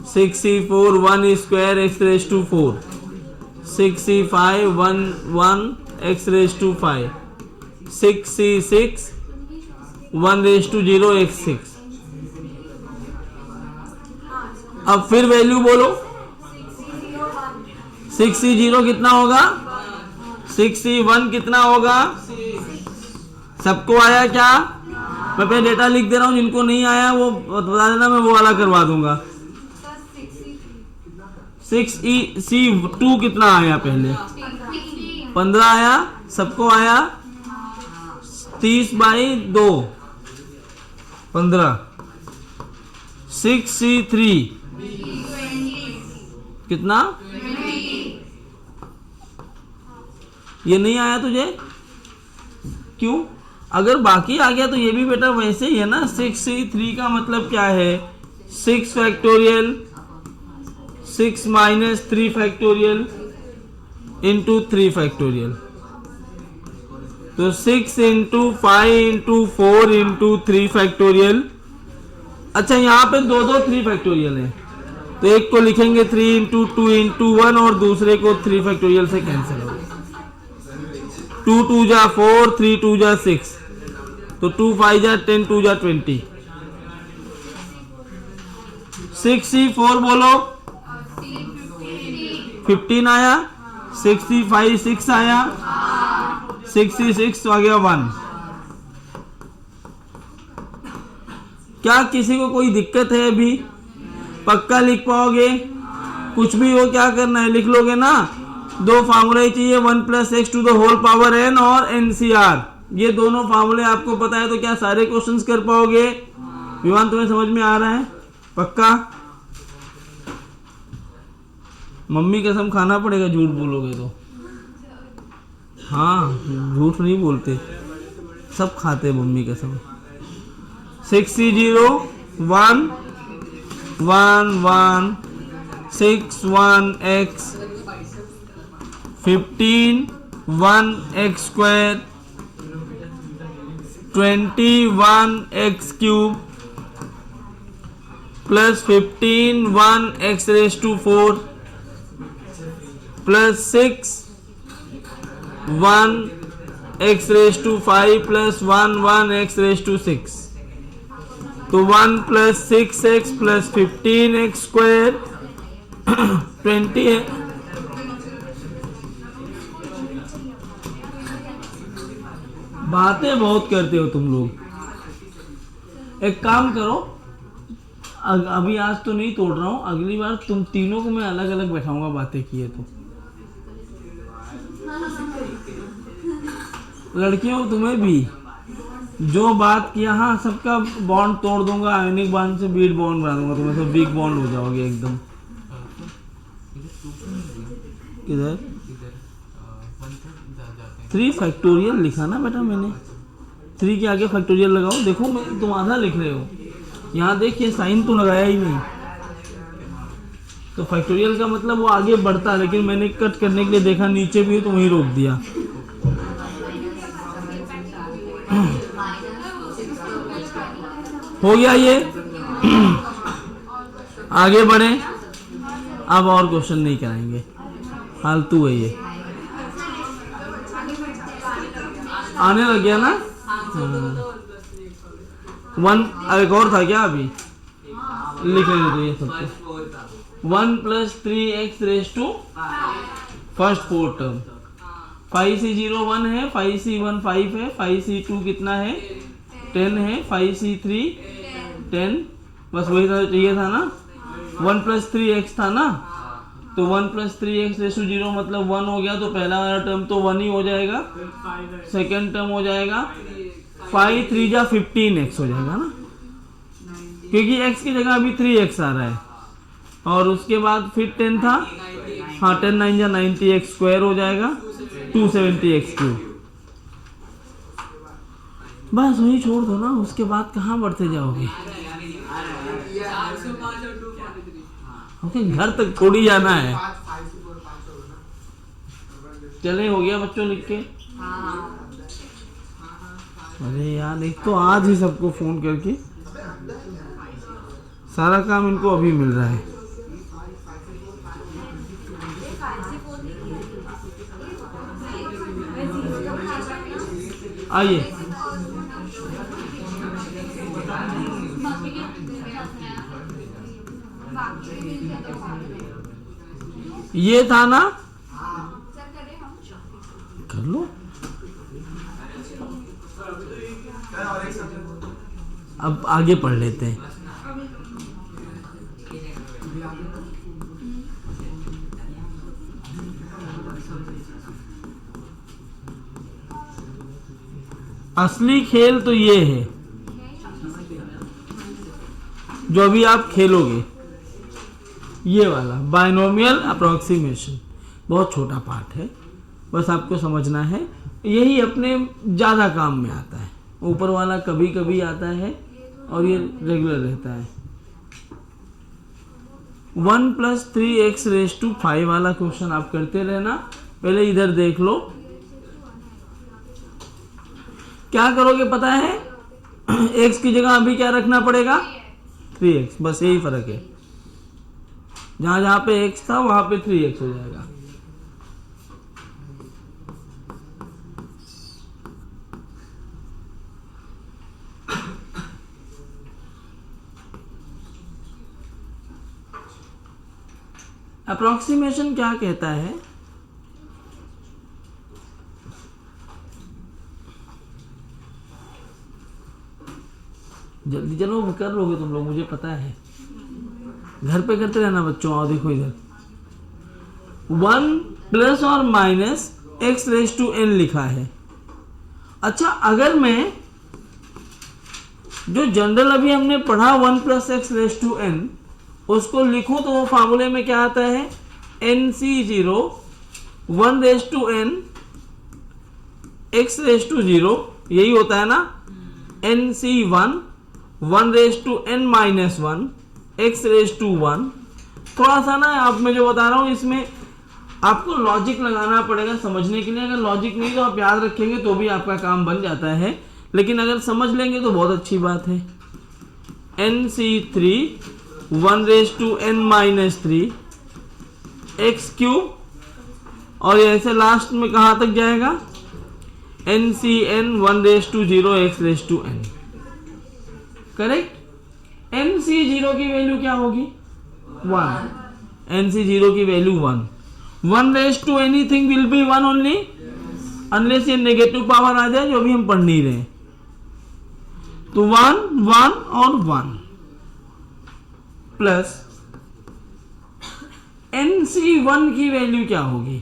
[SPEAKER 1] 6C4 1² x⁴, 6C5 1 x⁵, 6C6 1/0 x6। अब फिर वैल्यू बोलो, 6C0 कितना होगा, 6C1 कितना होगा, सबको आया क्या? मैं पहले डेटा लिख दे रहा हूँ, जिनको नहीं आया वो बता देना, मैं वो वाला करवा दूंगा। 6C2 कितना आया पहले, 15 आया, सबको आया 30/2 15। 6C3 कितना, ये नहीं आया तुझे क्यों? अगर बाकी आ गया तो ये भी बेटा वैसे ही है ना। 6C3 का मतलब क्या है, 6 factorial 6 minus 3 factorial into 3 factorial, तो 6 इंटू 5 इंटू 4 इंटू 3 फैक्टोरियल। अच्छा यहाँ पे दो 3 फैक्टोरियल है, तो एक को लिखेंगे 3 इंटू 2 इंटू 1 और दूसरे को 3 फैक्टोरियल से कैंसिल होगा। 2 2 जा 4, 3 2 जा 6, तो 2 5 जा 10, 2 जा 20। 6C4 बोलो, 15 आया, 6C5 6 आया, 6C6 आ गया 1। क्या किसी को कोई दिक्कत है? अभी पक्का लिख पाओगे? कुछ भी हो क्या करना है लिख लोगे ना। दो फार्मूले ही चाहिए, 1 + x⁴ और NCR, ये दोनों फार्मूले आपको पता है तो क्या सारे क्वेश्चंस कर पाओगे? विवान तुम्हें समझ में आ रहा है पक्का? मम्मी कसम खाना पड़ेगा झूठ बोलोगे तो। हाँ झूठ नहीं बोलते, सब खाते मम्मी कसम। 6C0 1 1 1 6 1 x 15 1 x² 21 x³ plus 15 1 x⁴ plus 6 1 x⁵ plus 1 1 x⁵, तो 1 + 6x प्लस 15x² 20 है। बातें बहुत करते हो तुम लोग। एक काम करो, अभी आज तो नहीं तोड़ रहा हूँ, अगली बार तुम तीनों को मैं अलग अलग बैठाऊंगा बातें किए तो। लड़कियों तुम्हें भी जो बात किया, हाँ सबका बॉन्ड तोड़ दूंगा, आयनिक बॉन्ड से बीट बॉन्ड बना दूंगा, तुम्हें सब वीक बॉन्ड हो जाओगे एकदम। किधर 3 फैक्टोरियल लिखा ना बेटा मैंने, 3 के आगे फैक्टोरियल लगाओ। देखो तुम आधा लिख रहे हो, यहाँ देखिए साइन तो लगाया ही नहीं, तो फैक्टोरियल का मतलब वो आगे बढ़ता है, लेकिन मैंने कट करने के लिए देखा नीचे भी है तो वहीं रोक दिया। हो गया ये। आगे बढ़े, अब और क्वेश्चन नहीं कराएंगे, फालतू है ये। आने लग गया ना। वन एक और था क्या, अभी लिख लेते तो ये सबको। 1 + 3x raise to first 4 term. 5c0 1 है, 5c1 5 है, 5c2 कितना है 10 है, 5c3 10, बस वही था चाहिए था ना। 1 + 3x था ना, तो 1 + 3x रेज टू 0 मतलब 1 हो गया, तो पहला वाला टर्म तो 1 ही हो जाएगा, सेकेंड टर्म हो जाएगा 5 3 जा 15x हो जाएगा ना, क्योंकि x की जगह अभी 3x आ रहा है। और उसके बाद फिर 10 था, हाँ 10 9 जा 90x स्क्वायर हो जाएगा, 270x क्यूब। बस वही छोड़ दो ना, उसके बाद कहाँ बढ़ते जाओगे।
[SPEAKER 2] 405 और 243।
[SPEAKER 1] ओके, घर तक थोड़ी जाना है। चले, हो गया बच्चों लिख के। अरे यार, एक तो आज ही सबको फोन करके सारा काम इनको अभी मिल रहा है। आइए, ये था ना, कर लो। अब आगे पढ़ लेते हैं। असली खेल तो ये है जो अभी आप खेलोगे, ये वाला बाइनोमियल अप्रोक्सीमेशन। बहुत छोटा पार्ट है, बस आपको समझना है। यही अपने ज़्यादा काम में आता है, ऊपर वाला कभी कभी आता है और ये रेगुलर रहता है। 1 + 3x रेज टू 5 वाला क्वेश्चन आप करते रहना। पहले इधर देख लो, क्या करोगे पता है, x की जगह अभी क्या रखना पड़ेगा 3x, बस यही फर्क है। जहां जहां पे x था वहां पे 3x हो जाएगा। अप्रोक्सीमेशन क्या कहता है, जल्दी चलो कर लोगे तुम लोग, मुझे पता है। घर पे करते रहना बच्चों। आओ देखो इधर, 1 + और minus x raise to n लिखा है। अच्छा, अगर मैं जो जनरल अभी हमने पढ़ा 1 + x रेज टू n उसको लिखूं तो वो फार्मूले में क्या आता है, nc0 1 raise to n x raise to 0, यही होता है ना। nc1 1 raise to n - 1 x raise to 1। थोड़ा सा ना, आप मैं जो बता रहा हूँ इसमें आपको लॉजिक लगाना पड़ेगा समझने के लिए। अगर लॉजिक नहीं तो आप याद रखेंगे तो भी आपका काम बन जाता है, लेकिन अगर समझ लेंगे तो बहुत अच्छी बात है। nc3 1 raise to n - 3 x cube, और ऐसे लास्ट में कहाँ तक जाएगा, ncn 1 raise to 0 x raise to n। Correct. nc0 की वैल्यू क्या होगी 1, nc0 की value 1। 1 raise to anything will be 1 only, unless ये नेगेटिव पावर आ जाए जो भी हम पढ़ नहीं रहे। तो 1 1 और 1 प्लस nc1 की वैल्यू क्या होगी,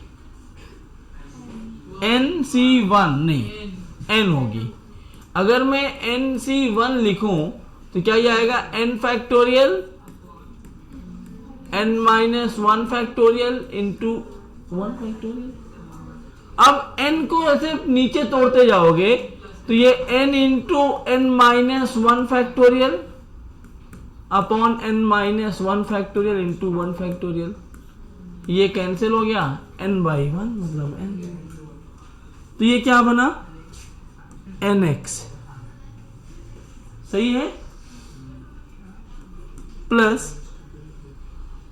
[SPEAKER 1] nc1 नहीं n होगी। अगर मैं nc1 लिखूं तो क्या ये आएगा n factorial n - 1 factorial into 1 factorial. अब n को ऐसे नीचे तोड़ते जाओगे तो ये n into n - 1 factorial upon n minus 1 factorial into 1 factorial. ये कैंसिल हो गया, n बाई 1 मतलब n। तो ये क्या बना, nx, सही है। प्लस,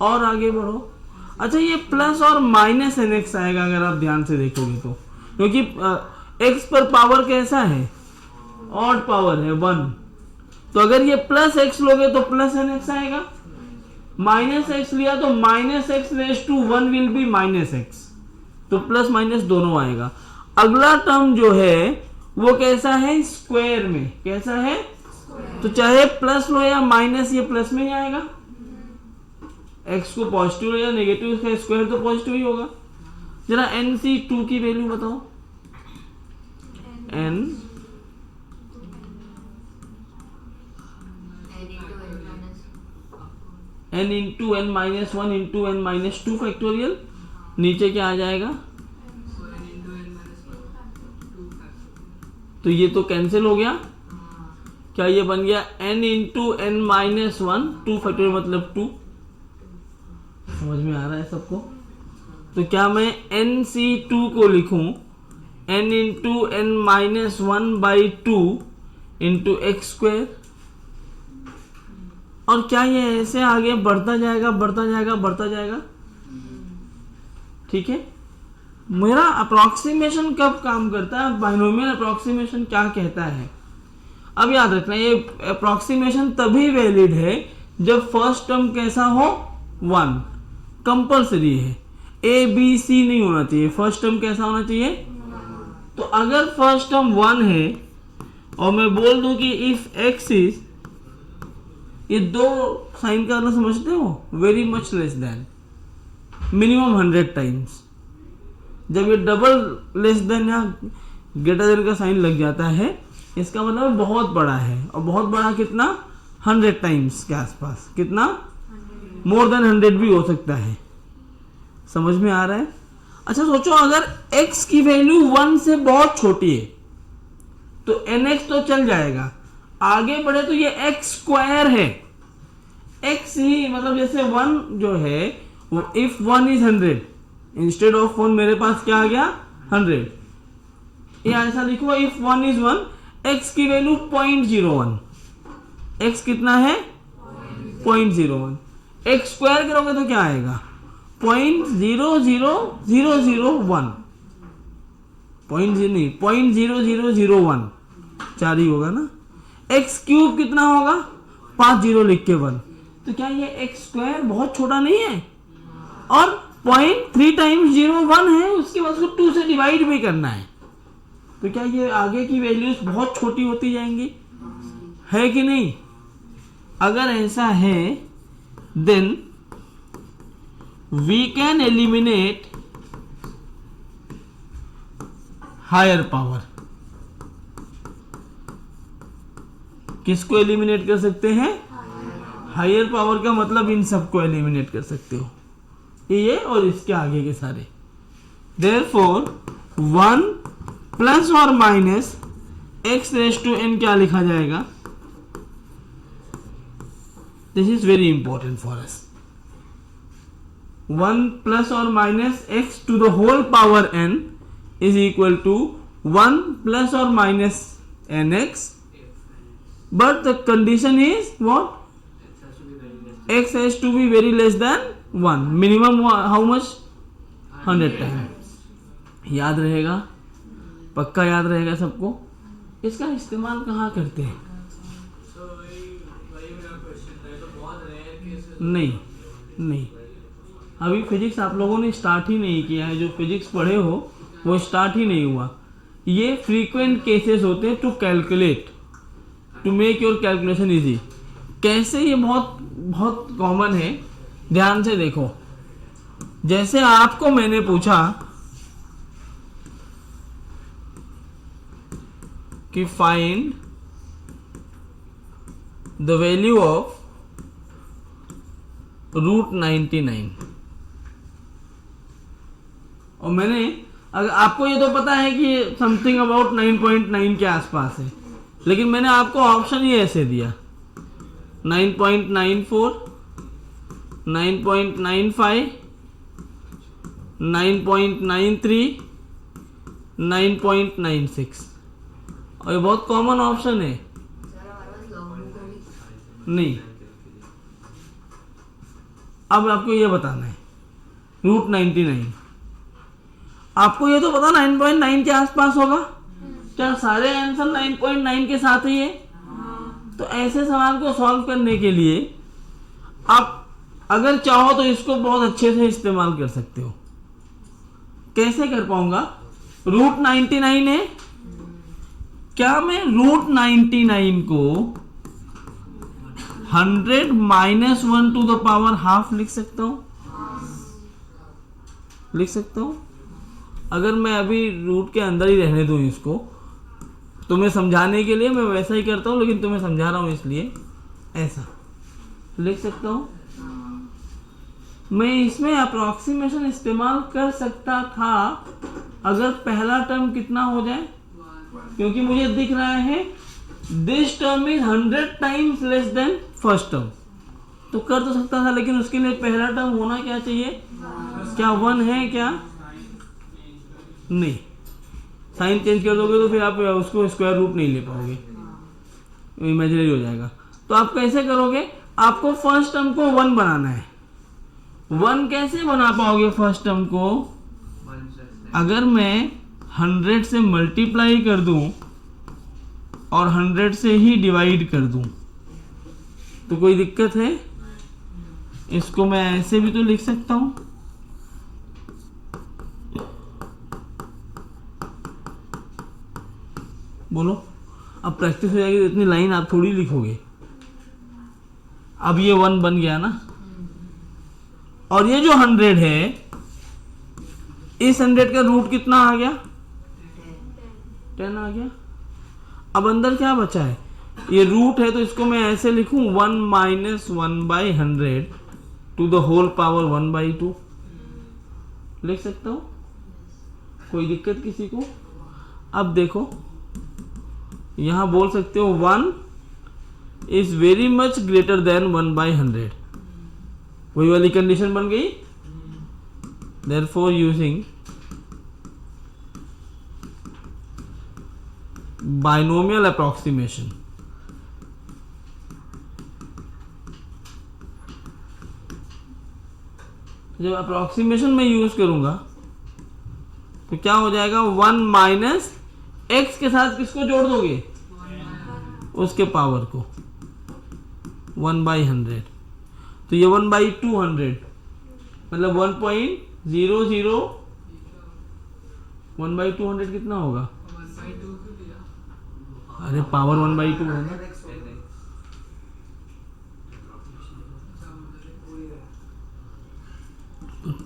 [SPEAKER 1] और आगे बढ़ो। अच्छा, ये प्लस और माइनस nx आएगा अगर आप ध्यान से देखोगे तो, क्योंकि x पर पावर कैसा है, ऑड पावर है 1। तो अगर ये प्लस x लोगे तो प्लस nx आएगा, माइनस x लिया तो minus x raise to 1 will be minus x, तो प्लस माइनस दोनों आएगा। अगला टर्म जो है वो कैसा है, स्क्वायर में, कैसा है, तो चाहे प्लस लो या माइनस, ये प्लस में ही आएगा। x को पॉजिटिव या नेगेटिव, इसका स्क्वायर तो पॉजिटिव ही होगा। जरा NC2 की वैल्यू बताओ, n n into n minus 1 into n minus 2 factorial, नीचे क्या आ जाएगा,
[SPEAKER 2] So n into n minus 1 2 factor।
[SPEAKER 1] तो ये तो कैंसिल हो गया। क्या ये बन गया n into n minus 1 2 factorial मतलब 2। समझ में आ रहा है सबको। तो क्या मैं NC2 को लिखूं n into n minus 1 by 2 into x square, और क्या ये ऐसे आगे बढ़ता जाएगा बढ़ता जाएगा बढ़ता जाएगा। ठीक है, मेरा अप्रोक्सीमेशन कब काम करता है, बाइनोमियल अप्रोक्सीमेशन क्या कहता है। अब याद रखना, ये अप्रोक्सीमेशन तभी वैलिड है जब फर्स्ट टर्म कैसा हो, 1, कंपल्सरी है। ए बी सी नहीं होना चाहिए, फर्स्ट टर्म कैसा होना चाहिए। तो अगर फर्स्ट टर्म 1 है और मैं बोल दूं कि इफ एक्स इज, ये दो साइन का मतलब समझते हो, very much less than, minimum 100 times. जब ये डबल लेस देन या ग्रेटर देन का साइन लग जाता है, इसका मतलब बहुत बड़ा है। और बहुत बड़ा कितना, 100 टाइम्स के आसपास, कितना, मोर देन 100 भी हो सकता है। समझ में आ रहा है। अच्छा सोचो, अगर x की वैल्यू 1 से बहुत छोटी है तो nx तो चल जाएगा, आगे बढ़े तो ये x स्क्वायर है। x ही मतलब जैसे 1 जो है वो इफ 1 इज 100, इंस्टेड ऑफ 1 मेरे पास क्या आ गया, 100। ये ऐसा लिखो, इफ 1 इज 1, x की वैल्यू 0.01, x कितना है 0.01, x स्क्वायर करोगे तो क्या आएगा 0.00001, 0.0001, 4 ही होगा ना। एक्स क्यूब कितना होगा, 5 जीरो लिख के 1, तो क्या ये एक्स स्क्वायर बहुत छोटा नहीं है, और 0.3 टाइम्स 01 है, उसके बाद उसको 2 से डिवाइड भी करना है। तो क्या ये आगे की वैल्यूज बहुत छोटी होती जाएंगी, है कि नहीं। अगर ऐसा है then we can eliminate higher power. किसको एलिमिनेट कर सकते हैं, हायर पावर का मतलब इन सबको एलिमिनेट कर सकते हो, ये और इसके आगे के सारे। देयरफॉर 1 प्लस और minus x raise to n क्या लिखा जाएगा, this is very important for us. 1 plus और minus x to the whole power n is equal to 1 plus or minus nx, but the condition is what, x has to be very less than 1, minimum how much, 100 times। याद रहेगा, पक्का याद रहेगा सबको। इसका इस्तेमाल कहाँ करते हैं, नहीं, अभी फिजिक्स आप लोगों ने स्टार्ट ही नहीं किया है, जो फिजिक्स पढ़े हो वो स्टार्ट ही नहीं हुआ। ये फ्रीक्वेंट केसेस होते हैं to calculate, to make your calculation easy. कैसे, ये बहुत बहुत कॉमन है, ध्यान से देखो। जैसे आपको मैंने पूछा कि फाइंड द वैल्यू ऑफ √99, और मैंने, अगर आपको ये तो पता है कि समथिंग अबाउट 9.9 के आसपास है, लेकिन मैंने आपको ऑप्शन ही ऐसे दिया 9.94, 9.95, 9.93, 9.96। और ये बहुत कॉमन ऑप्शन है।
[SPEAKER 2] सर हमारे पास लॉग बुक होगी।
[SPEAKER 1] नहीं, अब आपको ये बताना है रूट 99। आपको ये तो पता 9.9 के आसपास होगा। क्या सारे आंसर 9.9 के साथ ही है? तो ऐसे सवाल को सॉल्व करने के लिए आप अगर चाहो तो इसको बहुत अच्छे से इस्तेमाल कर सकते हो। कैसे कर पाऊंगा? रूट 99 है, क्या मैं रूट 99 को 100 minus 1 to the power half लिख सकता हूं? लिख सकता हूं। अगर मैं अभी रूट के अंदर ही रहने दूं इसको, तुम्हें समझाने के लिए मैं वैसा ही करता हूं, लेकिन तुम्हें समझा रहा हूं इसलिए ऐसा लिख सकता हूं। मैं इसमें अप्रोक्सीमेशन इस्तेमाल कर सकता था अगर पहला टर्म कितना हो जाए, क्योंकि मुझे दिख रहा है this term is 100 times less than first term, तो कर तो सकता था, लेकिन उसके लिए पहला टर्म होना क्या चाहिए? क्या 1 है? क्या नहीं? साइन चेंज कर दोगे तो फिर आप उसको स्क्वायर रूट नहीं ले पाओगे, इमेजिनरी हो जाएगा। तो आप कैसे करोगे? आपको फर्स्ट टर्म को 1 बनाना है। 1 कैसे बना पाओगे फर्स्ट टर्म को? अगर मैं 100 से मल्टीप्लाई कर दूं और 100 से ही डिवाइड कर दूं तो कोई दिक्कत है? इसको मैं ऐसे भी तो लिख सकता हूं। बोलो, अब प्रैक्टिस हो जाएगी तो इतनी लाइन आप थोड़ी लिखोगे। अब ये 1 बन गया ना, और ये जो 100 है, इस 100 का रूट कितना आ गया? 10 आ गया। अब अंदर क्या बचा है? ये रूट है, तो इसको मैं ऐसे लिखूं 1 minus 1/100 to the whole power 1/2 लिख सकता हूं। कोई दिक्कत किसी को? अब देखो, यहां बोल सकते हो 1 is very much greater than 1/100। वही वाली कंडीशन बन गई। Therefore, using binomial approximation, जब अप्रोक्सीमेशन में यूज करूंगा तो क्या हो जाएगा? 1 माइनस एक्स के साथ किसको जोड़ दोगे? उसके पावर को 1/100। तो ये 1/200 मतलब 1.00 1/200 कितना होगा?
[SPEAKER 2] 1/2 क्यों लिया?
[SPEAKER 1] अरे पावर 1/2 है ना।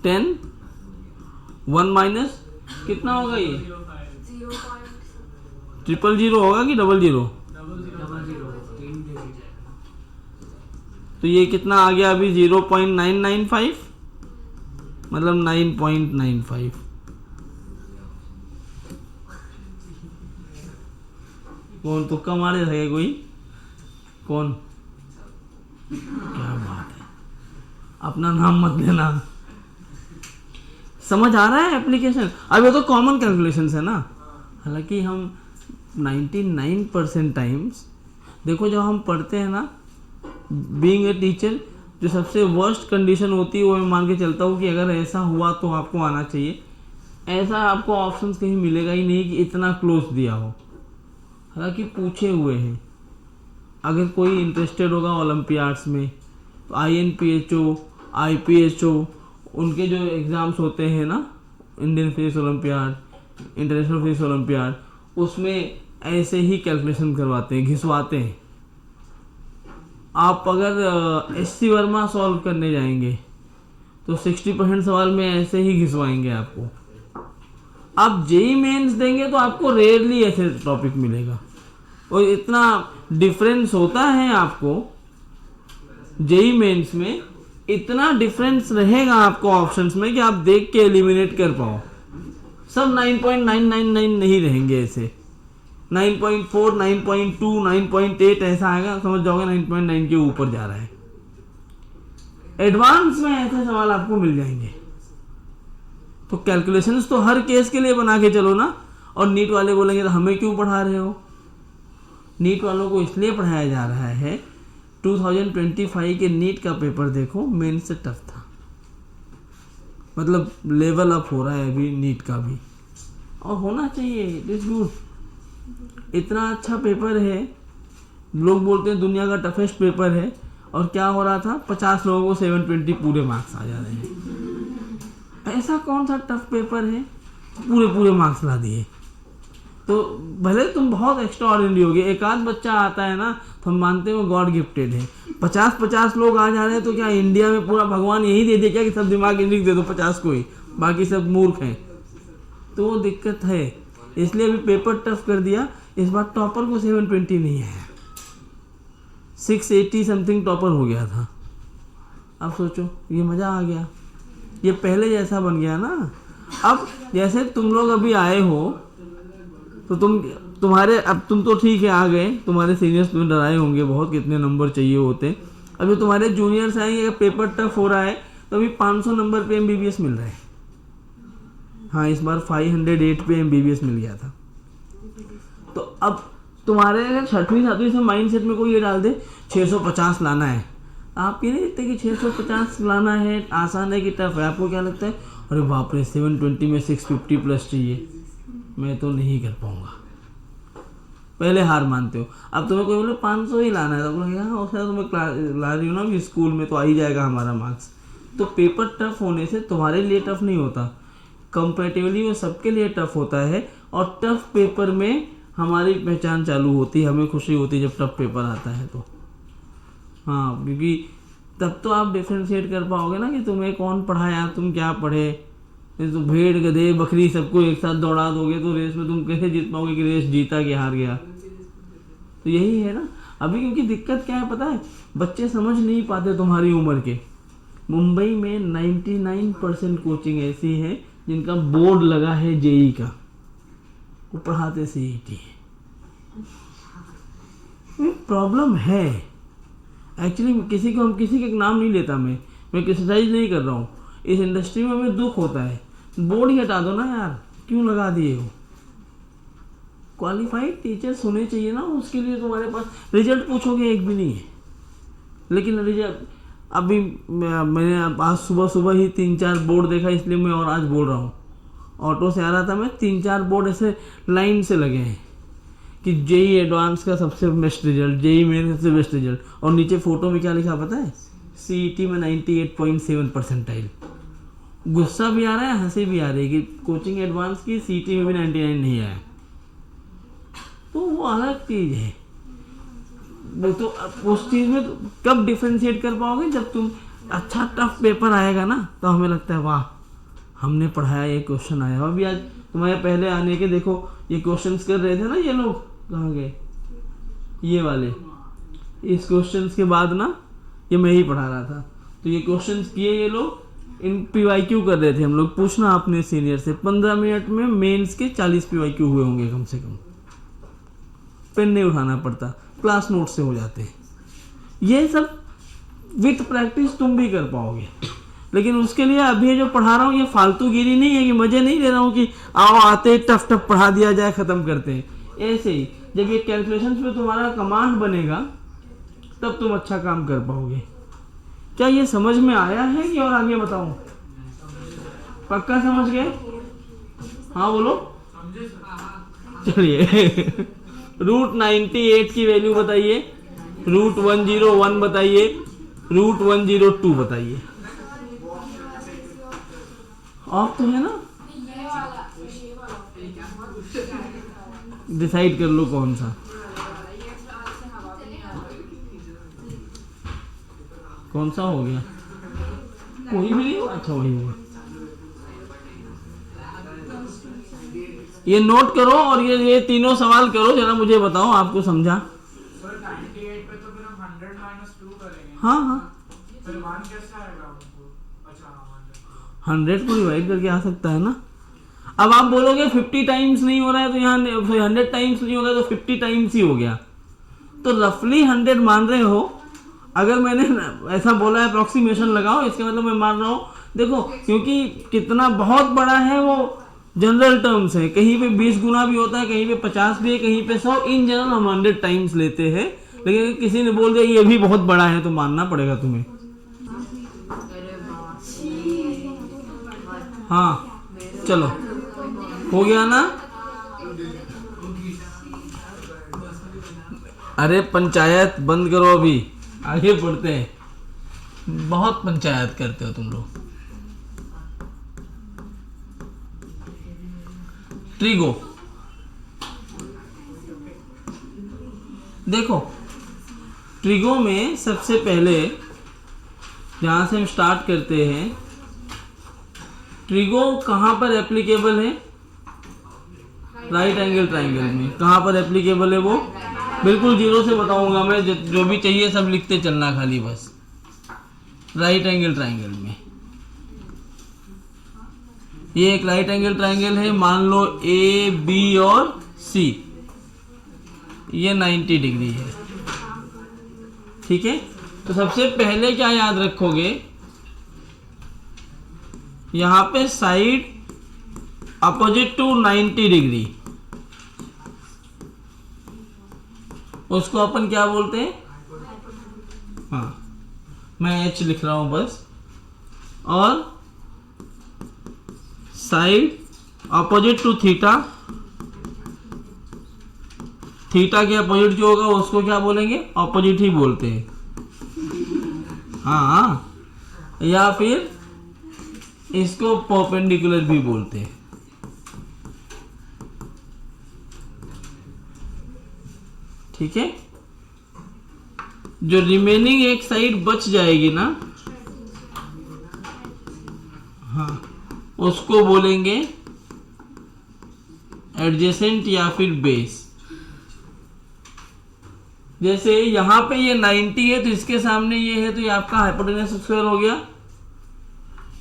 [SPEAKER 1] 10 1 माइनस कितना होगा? ये 0.000 होगा कि 00? तो ये कितना आ गया अभी? 0.995 मतलब 9.95। कौन तुक्का मारे थे? कोई कौन? क्या बात है, अपना नाम मत लेना। समझ आ रहा है एप्लीकेशन? अब ये तो कॉमन कैलकुलेशंस है ना। हालांकि हम 99% टाइम्स, देखो जब हम पढ़ते हैं ना, बीइंग ए टीचर, जो सबसे वर्स्ट कंडीशन होती है वो मैं मान के चलता हूँ कि अगर ऐसा हुआ तो आपको आना चाहिए। ऐसा आपको ऑप्शंस कहीं मिलेगा ही नहीं कि इतना क्लोज दिया हो। हालांकि पूछे हुए हैं। अगर कोई इंटरेस्टेड होगा ओलंपियाड्स में तो INPHO, IPHO, उनके जो एग्ज़ाम्स होते हैं ना, Indian physics olympiad, international physics olympiad, उसमें ऐसे ही कैलकुलेशन करवाते हैं, घिसवाते हैं। आप अगर SC वर्मा सॉल्व करने जाएंगे तो 60% सवाल में ऐसे ही घिसवाएंगे आपको। आप JEE मेंस देंगे तो आपको रेयरली ऐसे टॉपिक मिलेगा, और इतना डिफरेंस होता है आपको JEE मेंस में, इतना डिफरेंस रहेगा आपको ऑप्शंस में कि आप देख के एलिमिनेट कर पाओ। सब 9.999 नहीं रहेंगे ऐसे, 9.4, 9.2, 9.8 ऐसा आएगा, समझ जाओगे 9.9 के ऊपर जा रहा है। एडवांस में ऐसे सवाल आपको मिल जाएंगे। तो कैलकुलेशंस तो हर केस के लिए बना के चलो ना। और नीट वाले बोलेंगे तो हमें क्यों पढ़ा रहे हो? नीट वालों को इसलिए पढ़ाया जा रहा है, 2025 के नीट का पेपर देखो, मेन से टफ था, मतलब लेवल अप हो रहा है अभी नीट का भी, और होना चाहिए, इट इज गुड। इतना अच्छा पेपर है, लोग बोलते हैं दुनिया का टफेस्ट पेपर है, और क्या हो रहा था, 50 लोगों को 720 पूरे मार्क्स आ जा रहे हैं। ऐसा कौन सा टफ पेपर है, पूरे मार्क्स ला दिए। तो भले तुम बहुत एक्स्ट्रा ऑर्डिनरी होगे, एक आध बच्चा आता है ना तो हम मानते हो गॉड गिफ्टेड है। 50 लोग आ जा रहे हैं तो क्या इंडिया में पूरा भगवान यही दे दिया क्या कि सब दिमाग इंग्लिश दे दो 50 को ही, बाकी सब मूर्ख हैं? तो वो दिक्कत है, इसलिए अभी पेपर टफ कर दिया। इस बार टॉपर को 720 नहीं आया, 680 समथिंग टॉपर हो गया था। अब सोचो ये मज़ा आ गया, ये पहले जैसा बन गया ना। अब जैसे तुम लोग अभी आए हो तो तुम तो ठीक है आ गए, तुम्हारे सीनियर्स तुम्हें डराए होंगे बहुत कितने नंबर चाहिए होते। अभी तुम्हारे जूनियर्स आएंगे, अगर पेपर टफ हो रहा है तो अभी 500 नंबर पे MBBS मिल रहा है। हाँ इस बार 508 पे MBBS मिल गया था। तो अब तुम्हारे अगर 6वीं 7वीं से माइंड सेट में कोई ये डाल दे 650 लाना है, आप ये नहीं देखते कि 650 लाना है आसान है कि टफ है। आपको क्या लगता है, अरे बाप रे 720 में 650 प्लस चाहिए, मैं तो नहीं कर पाऊंगा, पहले हार मानते हो। अब तुम्हें कोई बोले 500 ही लाना है तो बोलोगे हाँ उससे तो मैं ला रही हूँ ना कि स्कूल में तो आ ही जाएगा हमारा मार्क्स। तो पेपर टफ होने से तुम्हारे लिए टफ नहीं होता, कंपैरेटिवली वो सबके लिए टफ होता है। और टफ पेपर में हमारी पहचान चालू होती है, हमें खुशी होती है जब टफ पेपर आता है तो। हाँ क्योंकि तब तो आप डिफ्रेंशिएट कर पाओगे ना कि तुम्हें कौन पढ़ाया, तुम क्या पढ़े। तो भेड़ गधे बकरी सबको एक साथ दौड़ा दोगे तो रेस में तुम कैसे जीत पाओगे कि रेस जीता कि हार गया। तो यही है ना अभी, क्योंकि दिक्कत क्या है पता है, बच्चे समझ नहीं पाते तुम्हारी उम्र के। मुंबई में 99% कोचिंग ऐसी है जिनका बोर्ड लगा है जेई का, वो पढ़ाते CET है। प्रॉब्लम है एक्चुअली, किसी का नाम नहीं लेता, मैं क्रिटिसाइज नहीं कर रहा हूँ। इस इंडस्ट्री में हमें दुख होता है, बोर्ड ही हटा दो ना यार, क्यों लगा दिए हो। क्वालिफाइड टीचर्स होने चाहिए ना, उसके लिए तुम्हारे पास रिजल्ट पूछोगे एक भी नहीं है। लेकिन रिजल्ट अभी मैंने आज सुबह ही 3-4 बोर्ड देखा, इसलिए मैं और आज बोल रहा हूँ। ऑटो से आ रहा था मैं, 3-4 बोर्ड ऐसे लाइन से लगे हैं कि जेई एडवांस का सबसे बेस्ट रिजल्ट, जेई मेन सबसे बेस्ट रिजल्ट, और नीचे फोटो में क्या लिखा पता है, CET में 98.7 परसेंटाइल। गुस्सा भी आ रहा है, हंसी भी आ रही है कि कोचिंग एडवांस की CET में भी 99 नहीं आया। तो वो अलग चीज़ है। वो तो उस चीज़ में तो कब डिफ्रेंशिएट कर पाओगे, जब तुम अच्छा टफ पेपर आएगा ना तो हमें लगता है वाह हमने पढ़ाया, ये क्वेश्चन आया। अभी आज तुम्हारे पहले आने के देखो ये क्वेश्चंस कर रहे थे ना, ये लोग कहाँ गए, ये वाले। इस क्वेश्चंस के बाद ना ये मैं ही पढ़ा रहा था, तो ये क्वेश्चंस किए ये लोग, इन PYQ कर रहे थे हम लोग। पूछना अपने सीनियर से, 15 मिनट में मेंस के 40 PYQ हुए होंगे कम से कम। पेन नहीं उठाना पड़ता, क्लास नोट से हो जाते हैं। ये सब विथ प्रैक्टिस तुम भी कर पाओगे। लेकिन उसके लिए अभी जो पढ़ा रहा हूँ ये फालतूगिरी नहीं है कि मजे नहीं ले रहा हूँ कि आओ आते टफ पढ़ा दिया जाए, ख़त्म करते हैं। ऐसे ही जब ये कैलकुलेशंस पे तुम्हारा कमांड बनेगा तब तुम अच्छा काम कर पाओगे। क्या ये समझ में आया है कि और आगे बताऊं? पक्का समझ गए? हाँ बोलो। चलिए √98 की वैल्यू बताइए, √101 बताइए, √102 बताइए। ऑफ तो है ना,
[SPEAKER 3] ये वाला
[SPEAKER 1] डिसाइड कर लो कौन सा। कौन सा हो गया, कोई भी नहीं हुआ। अच्छा वही हुआ। ये नोट करो और ये तीनों सवाल करो, जरा मुझे बताओ आपको समझा।
[SPEAKER 5] सर 98 पे तो फिर हम 100 - 2 करेंगे।
[SPEAKER 1] हाँ
[SPEAKER 5] फिर 1 कैसे आएगा हमको? अच्छा
[SPEAKER 1] 100 को डिवाइड करके आ सकता है ना। अब आप बोलोगे 50 टाइम्स नहीं हो रहा है तो यहाँ 100 टाइम्स नहीं हो रहा है तो 50 टाइम्स ही हो गया, तो रफली 100 मान रहे हो। अगर मैंने ऐसा बोला है अप्रोक्सीमेशन लगाओ, इसका मतलब मैं मान रहा हूँ, देखो क्योंकि कितना बहुत बड़ा है वो जनरल टर्म्स है, कहीं पे 20 गुना भी होता है, कहीं पे 50 भी है, कहीं पे 100, इन जनरल हम 100 टाइम्स लेते हैं। लेकिन किसी ने बोल दिया ये भी बहुत बड़ा है तो मानना पड़ेगा तुम्हें।
[SPEAKER 2] अरे बाप
[SPEAKER 1] हाँ चलो हो गया ना। अरे पंचायत बंद करो, अभी आगे बढ़ते हैं। बहुत पंचायत करते हो तुम लोग। ट्रिगो देखो, ट्रिगो में सबसे पहले जहां से हम स्टार्ट करते हैं, ट्रिगो कहां पर एप्लीकेबल है? राइट एंगल ट्राइंगल में। कहां पर एप्लीकेबल है वो? बिल्कुल जीरो से बताऊंगा मैं, जो भी चाहिए सब लिखते चलना खाली बस। राइट एंगल ट्राइंगल में ये एक राइट एंगल ट्राइंगल है, मान लो ए बी और सी, ये 90 डिग्री है, ठीक है। तो सबसे पहले क्या याद रखोगे, यहां पे साइड अपोजिट टू 90 डिग्री, उसको अपन क्या बोलते हैं? हाँ मैं एच लिख रहा हूं बस। और side opposite to theta, theta के अपोजिट जो होगा उसको क्या बोलेंगे? अपोजिट ही बोलते हैं। हाँ, या फिर इसको परपेंडिकुलर भी बोलते हैं, ठीक है। जो रिमेनिंग एक साइड बच जाएगी ना, हाँ उसको बोलेंगे एडजेसेंट या फिर बेस। जैसे यहां पे ये 90 है तो इसके सामने ये है, तो ये आपका हाइपोटेनस स्क्वायर हो गया।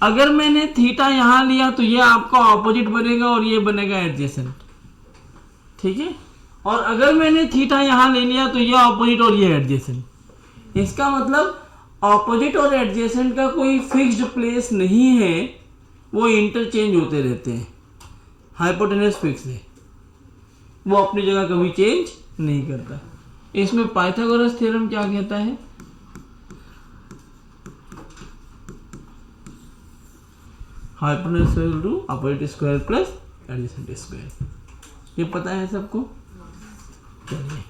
[SPEAKER 1] अगर मैंने थीटा यहां लिया तो ये आपका ऑपोजिट बनेगा और ये बनेगा एडजेसेंट, ठीक है। और अगर मैंने थीटा यहां ले लिया तो ये ऑपोजिट और ये एडजेसेंट। इसका मतलब ऑपोजिट और एडजेसेंट का कोई फिक्स्ड प्लेस नहीं है, वो इंटरचेंज होते रहते हैं। हाइपोटेनस फिक्स है, वो अपनी जगह कभी चेंज नहीं करता। इसमें पाइथागोरस थ्योरम क्या कहता है? Hypotenuse equal to opposite square plus adjacent square, ये पता है सबको? चलिए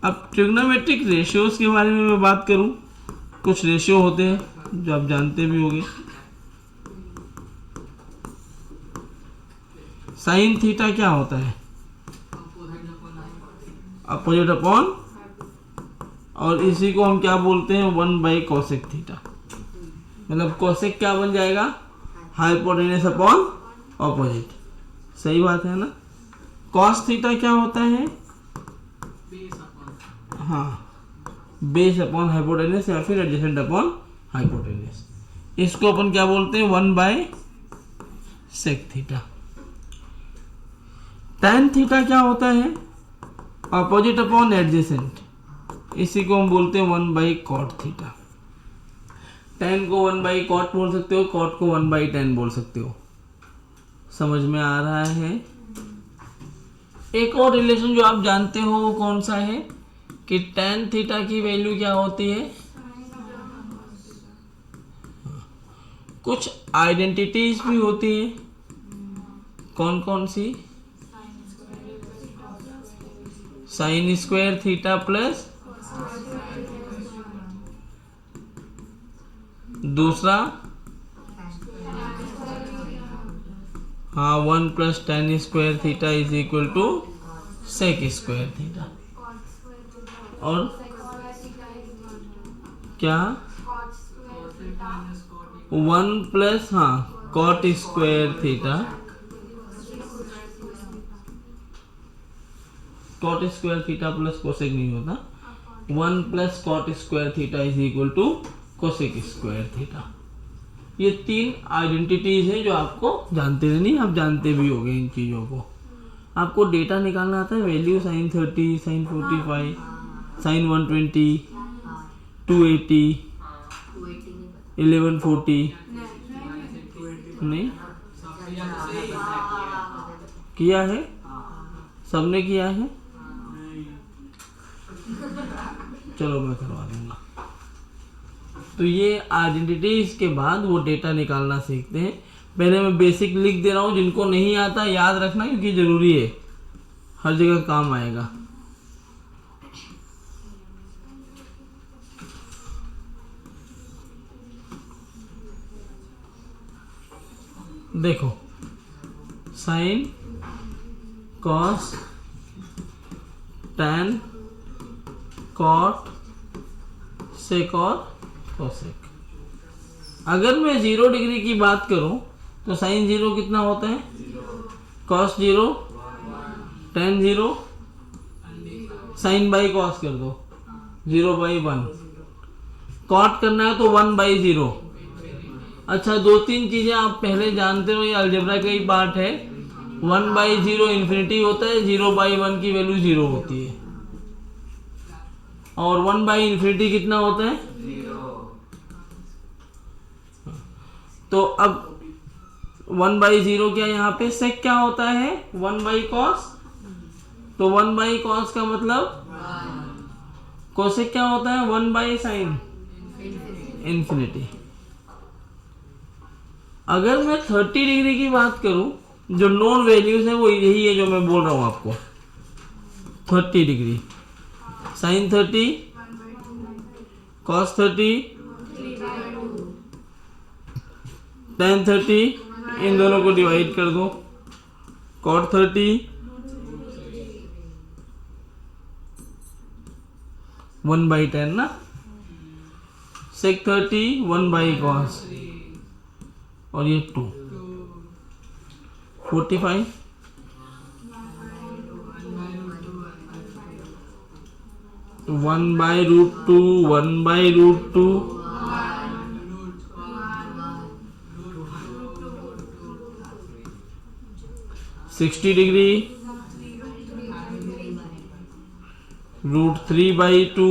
[SPEAKER 1] अब ट्रिग्नोमेट्रिक रेशियोज के बारे में मैं बात करूं। कुछ रेशियो होते हैं जो आप जानते भी होंगे। साइन थीटा क्या होता है? अपोजिट अपॉन, और इसी को हम क्या बोलते हैं? 1/कोसेक थीटा। मतलब कोसेक क्या बन जाएगा? Hypotenuse upon opposite. सही बात है ना। कॉस थीटा क्या होता है? हाँ, बेस अपॉन हाइपोटेनस या फिर एडजेसेंट अपॉन हाइपोटेनस। इसको अपन क्या बोलते हैं? 1/सेक थीटा। tan थीटा क्या होता है? अपोजिट अपॉन एडजेसेंट, इसी को हम बोलते हैं 1/कॉट थीटा। tan को 1/कॉट बोल सकते हो, कॉट को 1/tan बोल सकते हो। समझ में आ रहा है? एक और रिलेशन जो आप जानते हो वो कौन सा है कि tan थीटा की वैल्यू क्या होती है? कुछ आइडेंटिटीज भी होती है। कौन कौन सी? साइन स्क्वायर थीटा प्लस दूसरा, हाँ 1 plus tan square theta is equal to sec square theta. और क्या? 1 प्लस, हाँ cot square theta, cot square theta plus cosec नहीं होता। 1 plus cot square theta is equal to cosec square theta. ये 3 identities है जो आपको जानते नहीं, आप जानते भी होंगे इन चीज़ों को। आपको डेटा निकालना आता है, वैल्यू sin 30, sin 45, sin 120, 280, 1140 नहीं किया है, सबने किया है। चलो मैं करवा दूंगा। तो ये आइडेंटिटीज के बाद वो डेटा निकालना सीखते हैं। पहले मैं बेसिक लिख दे रहा हूँ, जिनको नहीं आता याद रखना क्योंकि जरूरी है, हर जगह काम आएगा। देखो साइन, कॉस, टैन, कॉट, सेक और कोसेक। अगर मैं 0 डिग्री की बात करूं तो साइन 0 कितना होता है, cos 0, tan 0, sine by cos कर दो 0/1। कॉट करना है तो 1/0। अच्छा, 2-3 चीजें आप पहले जानते हो, ये अलजेब्रा का ही पार्ट है। 1/0 इन्फिनिटी होता है, 0/1 की वैल्यू 0 होती है, और 1/∞ कितना होता है
[SPEAKER 5] 0।
[SPEAKER 1] तो अब 1/0 क्या यहाँ पे सेक क्या होता है 1/cos, तो 1/cos का मतलब कोसेक क्या होता है 1/sin इन्फिनिटी। अगर मैं 30 डिग्री की बात करूं, जो नॉन वैल्यूज है वो यही है जो मैं बोल रहा हूं आपको। 30 डिग्री sin 30, cos 30, tan 30, इन दोनों को डिवाइड कर दो, cot 30, 1/10 ना, sec 30, 1/cos, और ये 2, 45, 1/√2, 1/√2, 60 डिग्री, √3/2,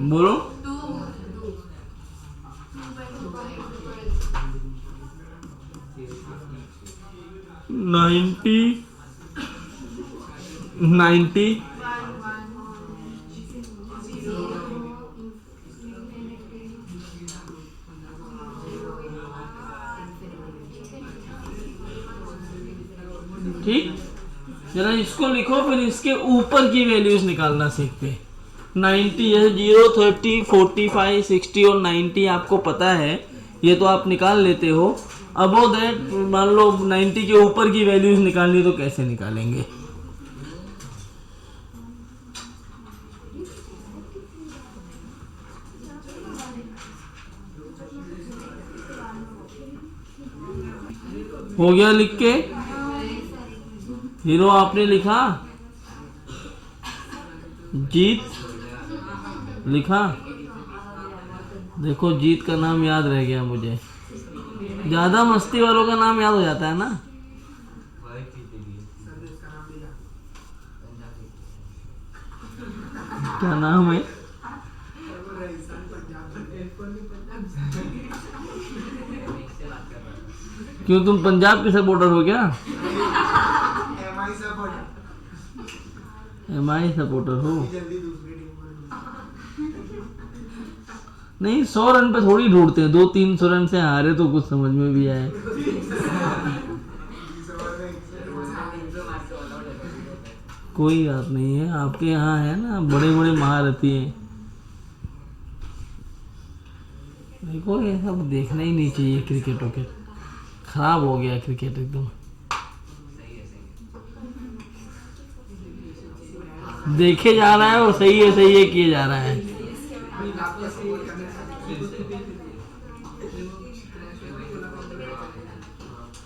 [SPEAKER 1] बोलो 90, ठीक। जरा इसको लिखो, फिर इसके ऊपर की वैल्यूज निकालना सीखते हैं। 90 है, 0, 30, 45, 60 और 90 आपको पता है, ये तो आप निकाल लेते हो। अबव दैट मान लो 90 के ऊपर की वैल्यूज निकालनी, तो कैसे निकालेंगे? हो गया लिख के? हीरो आपने लिखा, जीत लिखा, देखो जीत का नाम याद रह गया मुझे। ज्यादा मस्ती वालों का नाम याद हो जाता है ना। क्या नाम है? क्यों, तुम पंजाब के सपोर्टर हो क्या? MI सपोर्टर हो? नहीं, 100 रन पे थोड़ी ढूंढते हैं, 200-300 रन से हारे तो कुछ समझ में भी आए। कोई बात नहीं है, आपके यहाँ है ना बड़े बड़े महारथी हैं। देखो ये सब देखना ही नहीं चाहिए, क्रिकेट विकेट खराब हो गया, क्रिकेट एकदम देखे जा रहा है और सही है किए जा रहा है।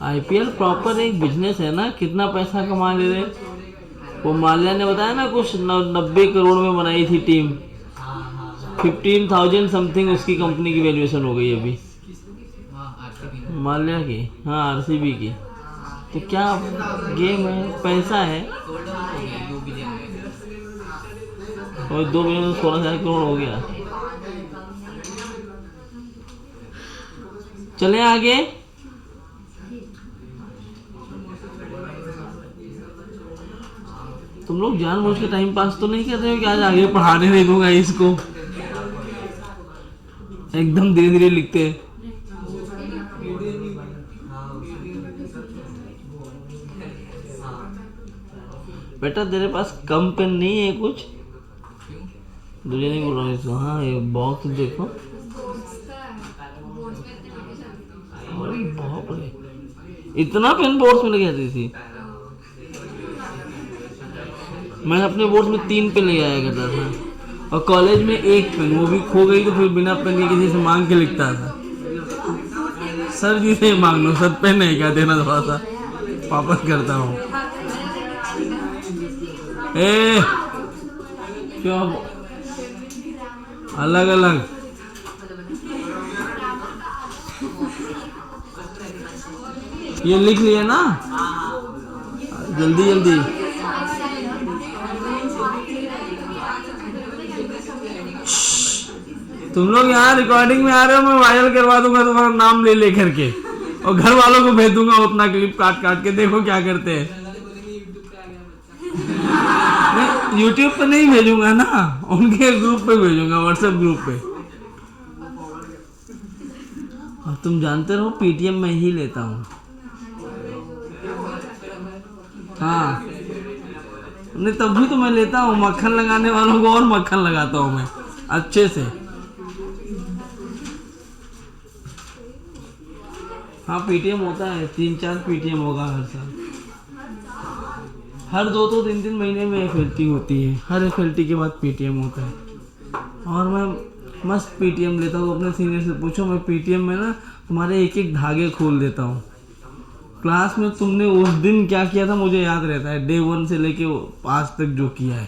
[SPEAKER 1] IPL प्रॉपर एक बिजनेस है ना, कितना पैसा कमा ले रहे। वो माल्या ने बताया ना कुछ 90 करोड़ में बनाई थी टीम, 15,000 समथिंग उसकी कंपनी की वैल्यूएशन हो गई अभी माल्या की। हाँ आरसीबी की। तो क्या गेम है, पैसा है। और 2 बिलियन 16,000 करोड़ हो गया। चले आगे। तुम लोग जानबूझ के टाइम पास तो नहीं कर रहे हो कि आज आगे पढ़ाने नहीं दूंगा इसको। एकदम धीरे धीरे लिखते हैं। बेटा तेरे पास कम पेन नहीं है कुछ? तुझे नहीं बोल रहा हूँ इसको। हाँ ये बॉक्स देखो। अरे बाप रे, इतना पेन बोर्ड्स में लगे आती थी। मैं अपने बोर्ड में 3 पेन ले आया करता था, और कॉलेज में 1 पेन, वो भी खो गई तो फिर बिना पेन के किसी से मांग के लिखता था। सर जी से मांग लो, सर पेन नहीं क्या देना, थोड़ा सा वापस करता हूँ। क्यों अलग अलग? ये लिख लिए ना, जल्दी जल्दी। तुम लोग यहाँ रिकॉर्डिंग में आ रहे हो, मैं वायरल करवा दूंगा तुम्हारा नाम ले लेकर के, और घर वालों को भेज दूंगा उतना क्लिप काट काट के। देखो क्या करते हैं। यूट्यूब पे नहीं भेजूंगा ना, उनके ग्रुप पे भेजूंगा, व्हाट्सएप ग्रुप पे। और तुम जानते रहो पीटीएम में ही लेता हूँ। हाँ नहीं तब भी तो मैं लेता हूँ, मक्खन लगाने वालों को और मक्खन लगाता हूँ मैं अच्छे से। हाँ पीटीएम होता है, 3-4 पीटीएम होगा हर साल। हर 2-2, 3-3 महीने में एफएलटी होती है, हर एफएलटी के बाद पीटीएम होता है। और मैं मस्त पीटीएम लेता हूँ। अपने सीनियर से पूछो, मैं पीटीएम में ना तुम्हारे एक एक धागे खोल देता हूँ। क्लास में तुमने उस दिन क्या किया था मुझे याद रहता है, डे 1 से लेके आज तक जो किया है।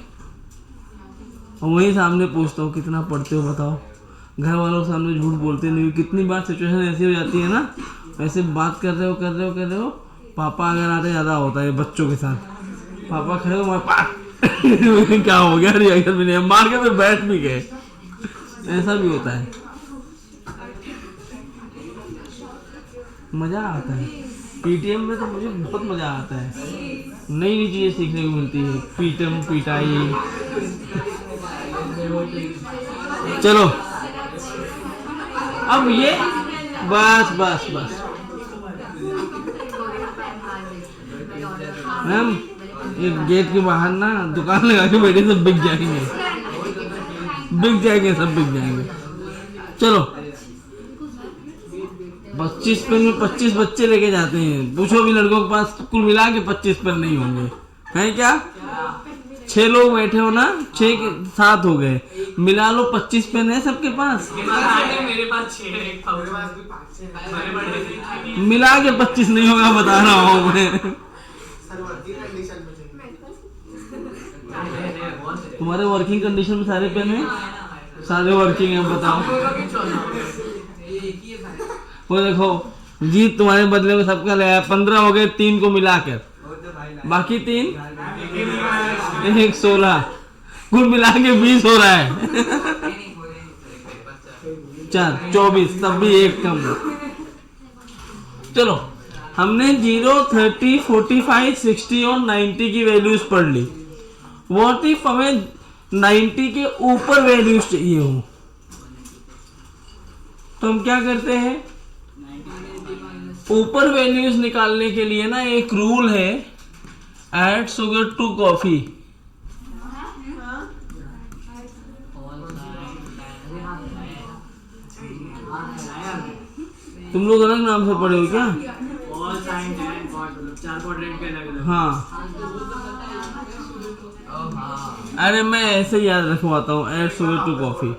[SPEAKER 1] और वहीं सामने पूछता हूँ कितना पढ़ते हो बताओ। घर वालों के सामने झूठ बोलते नहीं। कितनी बार सिचुएशन ऐसी हो जाती है ना, ऐसे बात कर रहे हो, पापा अगर आते ज़्यादा होता है बच्चों के साथ। पापा खड़े हो, क्या हो गया, रिएक्शन भी नहीं, मार के फिर बैठ भी गए। ऐसा भी होता है, मज़ा आता है। पीटीएम में तो मुझे बहुत मज़ा आता है, नई नई चीज़ें सीखने को मिलती है। पीटम पिटाई। चलो अब ये बस बस बस मैम, ये गेट के बाहर ना दुकान लगा के बैठे, सब बिक जाएंगे, सब बिक जाएंगे। चलो 25 पेन में 25 बच्चे लेके जाते हैं। पूछो भी लड़कों के पास कुल मिला के 25 पेन नहीं होंगे, हैं क्या? 6 लोग बैठे हो ना, 6 के 7 हो गए, मिला लो 25 पेन है सबके पास।
[SPEAKER 5] मेरे पास 6 है,
[SPEAKER 1] मिला के 25 नहीं होगा, बता रहा हूँ मैं। तुम्हारे वर्किंग कंडीशन में सारे पेन है, सारे वर्किंग है, बताओ। वो देखो जी, तुम्हारे बदले में सबका ले आया, 15 हो गए 3 को मिलाकर, बाकी 3 1 16, कुल मिला के 20 हो रहा है। 4 24, तब भी 1 कम। चलो हमने 0, 30, 45, 60 और 90 की वैल्यूज पढ़ ली। व्हाट इफ हमें 90 के ऊपर वैल्यूज चाहिए हो, तो हम क्या करते हैं? ऊपर वैल्यूज निकालने के लिए ना एक रूल है, ऐड शुगर टू कॉफी। तुम लोग अलग नाम से पढ़े हो क्या? हाँ अरे मैं ऐसे याद रखवाता हूँ, ऐड शुगर टू कॉफी।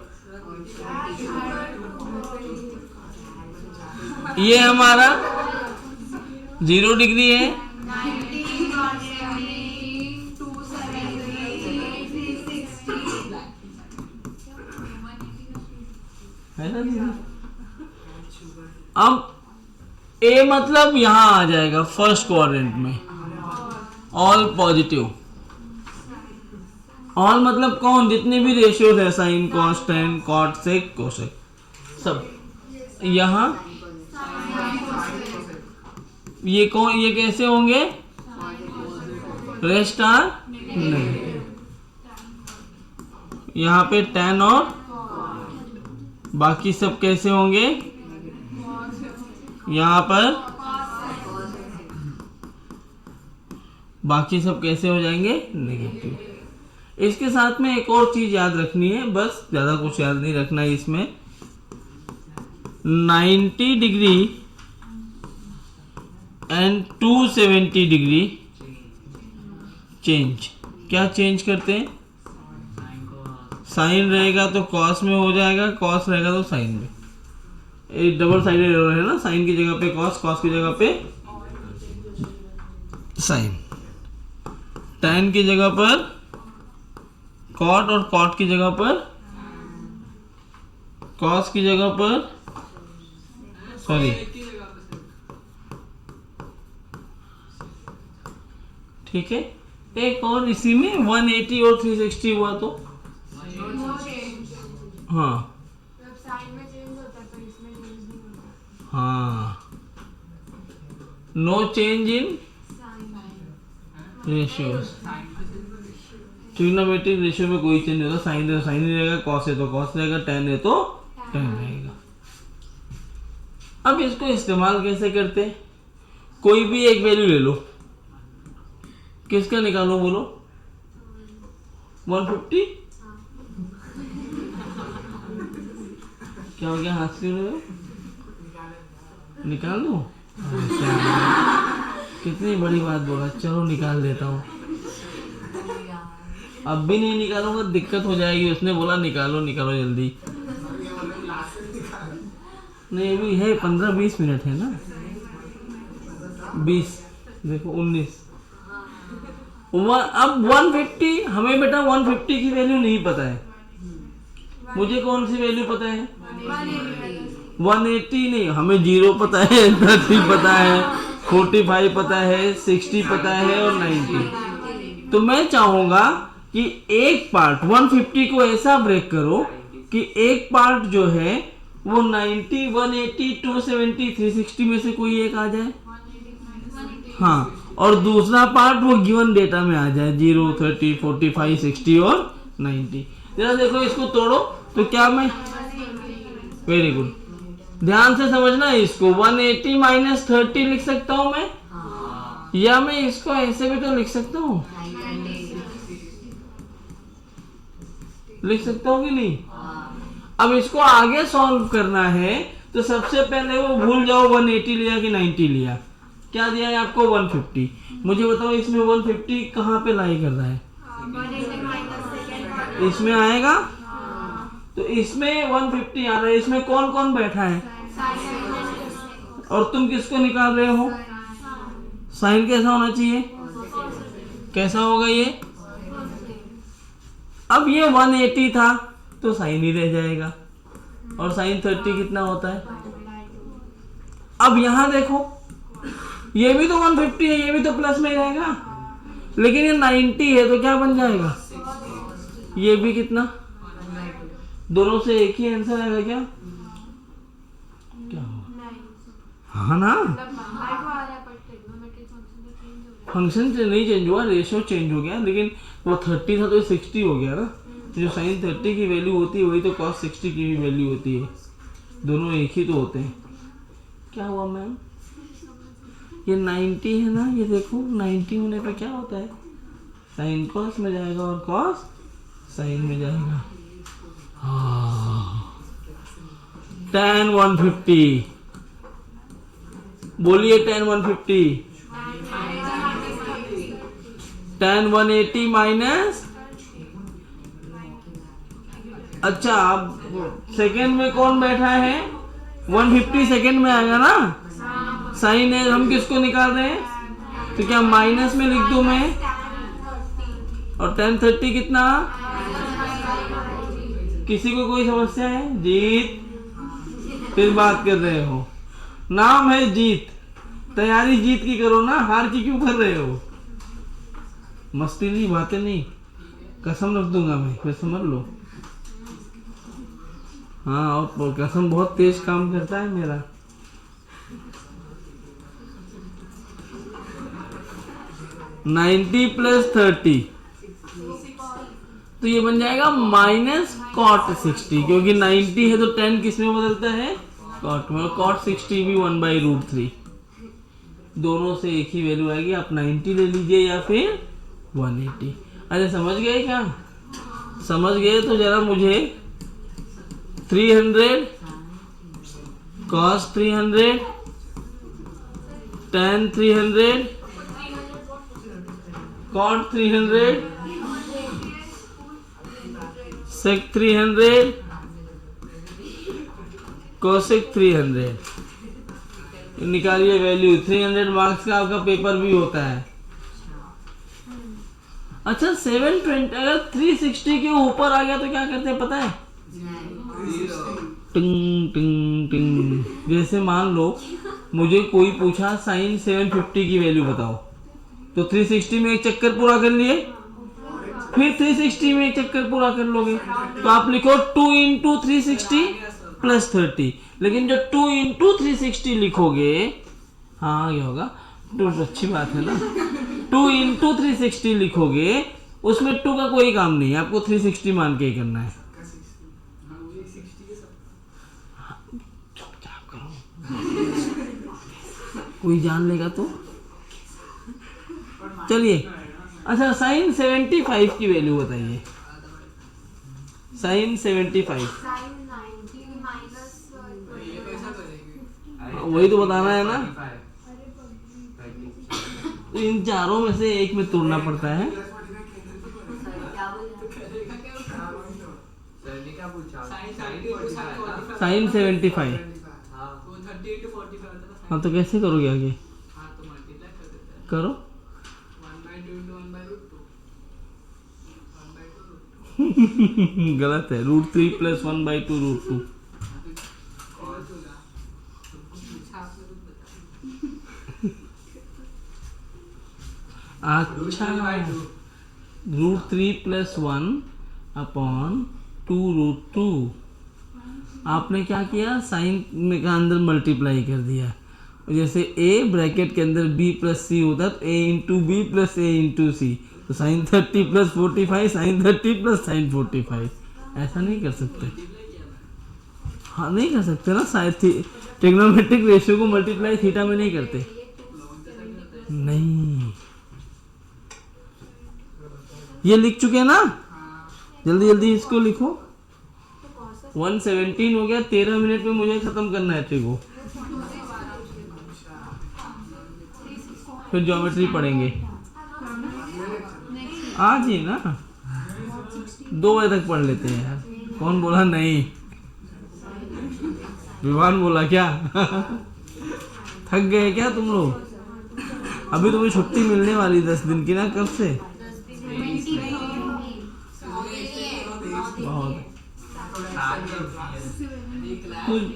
[SPEAKER 1] ये हमारा 0 डिग्री है, है ना दीदी? अब ए मतलब यहां आ जाएगा फर्स्ट क्वाड्रेंट में, ऑल पॉजिटिव। ऑल मतलब कौन, जितने भी रेशियोज है, sine, cos, tan, cot, sec, cosec, सब यहां। ये कौन, ये कैसे होंगे? Rest are negative. यहाँ पे टेन और बाकी सब कैसे होंगे? यहाँ पर बाकी सब कैसे हो जाएंगे? नेगेटिव। इसके साथ में एक और चीज याद रखनी है, बस ज्यादा कुछ याद नहीं रखना है इसमें। 90 डिग्री एंड 270 डिग्री चेंज। क्या चेंज करते हैं? साइन रहेगा तो कॉस में हो जाएगा, कॉस रहेगा तो साइन में। एक डबल साइडेड एरर है ना, साइन की जगह पे कॉस, कॉस की जगह पे साइन, tan की जगह पर कॉट और कॉट की जगह पर कॉस की जगह पर सॉरी ठीक है। एक और इसी में 180 और 360 हुआ तो
[SPEAKER 3] नो चेंज।
[SPEAKER 1] हाँ
[SPEAKER 3] जब साइन में चेंज होता है तो इसमें चेंज नहीं होता।
[SPEAKER 1] हाँ, no change in
[SPEAKER 3] sine
[SPEAKER 1] ratios. Trigonometric ratio में कोई चेंज नहीं होता, साइन है तो साइन ही रहेगा, कॉस है तो कॉस रहेगा, टेन है तो टेन रहेगा। अब इसको इस्तेमाल कैसे करते हैं? कोई भी एक वैल्यू ले लो, किसका निकालो बोलो? 150। क्या हो गया, हाथ से रहे हो? निकाल दो। कितनी बड़ी बात बोला, चलो निकाल देता हूँ। अब भी नहीं निकालूंगा दिक्कत हो जाएगी। उसने बोला निकालो निकालो जल्दी। नहीं अभी है 15-20 मिनट है ना, 20 देखो 19। अब 150 हमें बेटा 150 की वैल्यू नहीं पता है। मुझे कौन सी वैल्यू पता है? 180 नहीं, हमें 0 पता है, 30 पता है, 45 पता है, 60 पता है और 90। तो मैं चाहूंगा कि एक पार्ट 150 को ऐसा ब्रेक करो कि एक पार्ट जो है वो 90, 180, 270, 360 में से कोई एक आ जाए। हाँ, और दूसरा पार्ट वो गिवन डेटा में आ जाए, 0, 30, 45, 60 और 90। जरा देखो इसको तोड़ो तो क्या मैं, वेरी गुड, ध्यान से समझना है इसको। 180 माइनस 30 लिख सकता हूं मैं, या मैं इसको ऐसे भी तो लिख सकता हूँ, लिख सकता हूँ कि नहीं? अब इसको आगे सॉल्व करना है तो सबसे पहले वो भूल जाओ 180 लिया कि 90 लिया। क्या दिया है आपको? 150। मुझे बताओ इसमें 150 कहाँ पे लाई कर रहा है? इसमें आएगा तो इसमें 150 आ रहा है। इसमें कौन कौन बैठा है? और तुम किसको निकाल रहे हो? साइन कैसा होना चाहिए? कैसा होगा ये? अब ये 180 था तो साइन ही रह जाएगा, और साइन 30 कितना होता है? अब यहां देखो, ये भी तो 150 है, ये भी तो प्लस में रहेगा, लेकिन ये 90 है तो क्या बन जाएगा? ये भी कितना? दोनों से एक ही आंसर आएगा क्या? क्या हुआ? हाँ ना, फंक्शन नहीं चेंज हुआ, रेशियो चेंज हो गया, लेकिन वो 30 था तो 60 हो गया ना। जो साइन 30 की वैल्यू होती है वही तो कॉस 60 की भी वैल्यू होती है, दोनों एक ही तो होते हैं। क्या हुआ मैम? ये 90 है ना, ये देखो 90 होने पे क्या होता है? साइन कॉस में जाएगा और कॉस साइन में जाएगा। tan 150 बोलिए, tan 150, tan 180 माइनस, अच्छा अब सेकेंड में कौन बैठा है? 150 सेकेंड में आएगा ना, साइन है, हम किसको निकाल रहे हैं? तो क्या माइनस में लिख दूं मैं? और tan 30 कितना? किसी को कोई समस्या है? जीत फिर बात कर रहे हो। नाम है जीत, तैयारी जीत की करो ना, हार की क्यों कर रहे हो? मस्ती नहीं, बातें नहीं, कसम रख दूंगा मैं, फिर समझ लो। हाँ, और कसम बहुत तेज काम करता है मेरा। नाइन्टी प्लस 30 तो ये बन जाएगा माइनस कॉट 60, क्योंकि 90 है तो 10 किस में बदलता है? कॉट में। कॉट 60 भी 1/√3, दोनों से एक ही वैल्यू आएगी। आप 90 ले लीजिए या फिर 180। अरे समझ गए क्या? समझ गए तो जरा मुझे 300 cos 300 tan 300 cot 300 sec 300 cosec 300 निकालिए वैल्यू। 300 मार्क्स का आपका पेपर भी होता है। अच्छा 720 अगर 360 के ऊपर आ गया तो क्या करते हैं पता है? टिंग टिंग टिंग। जैसे मान लो मुझे कोई पूछा साइन 750 की वैल्यू बताओ, तो 360 में एक चक्कर पूरा कर लिए, फिर 360 में एक चक्कर पूरा कर लोगे, तो आप लिखो 2 इंटू 360 प्लस 30। लेकिन जो 2 इंटू 360 लिखोगे, हाँ ये होगा, तो अच्छी बात है ना। 2 इंटू 360 लिखोगे, उसमें 2 का कोई काम नहीं है, आपको 360 मान के ही करना है। चुपचाप करो, कोई जान लेगा तो। चलिए, अच्छा साइन 75 की वैल्यू बताइए। साइन 75
[SPEAKER 3] साइन 90 माइनस
[SPEAKER 2] ये कैसा करेंगे?
[SPEAKER 1] वही तो बताना है ना। तो इन चारों में से एक में तोड़ना पड़ता है। साइन 75।
[SPEAKER 2] वो 30 into 45 होता है ना।
[SPEAKER 1] हाँ तो कैसे करोगे आगे?
[SPEAKER 2] हाँ तो मल्टीप्लाई कर देता है।
[SPEAKER 1] करो।
[SPEAKER 2] 1/2 into 1/√2 1/2
[SPEAKER 1] गलत है, √3 प्लस 1/2√2।
[SPEAKER 2] और होगा तुमको पूछा आपने कुछ बता।
[SPEAKER 1] अच्छा, √3 प्लस 1/2√2। आपने क्या किया? साइन में का अंदर मल्टीप्लाई कर दिया। जैसे a ब्रैकेट के अंदर b प्लस सी होता है, तो a into B plus a into C, तो sine 30 plus 45 sine 30 plus sine 45। ऐसा नहीं कर सकते। हाँ नहीं कर सकते ना, ट्रिग्नोमेट्रिक रेशियो को मल्टीप्लाई थीटा में नहीं करते। नहीं, ये लिख चुके हैं ना, जल्दी जल्दी इसको लिखो। 117 हो गया, 13 मिनट में मुझे खत्म करना है ट्रिगो, फिर ज्योमेट्री पढ़ेंगे आज ही ना। 2 बजे तक पढ़ लेते हैं यार। कौन बोला नहीं? विवान बोला क्या? थक गए क्या तुम लोग? अभी तुम्हें छुट्टी मिलने वाली 10 दिन की ना, कब से? बहुत।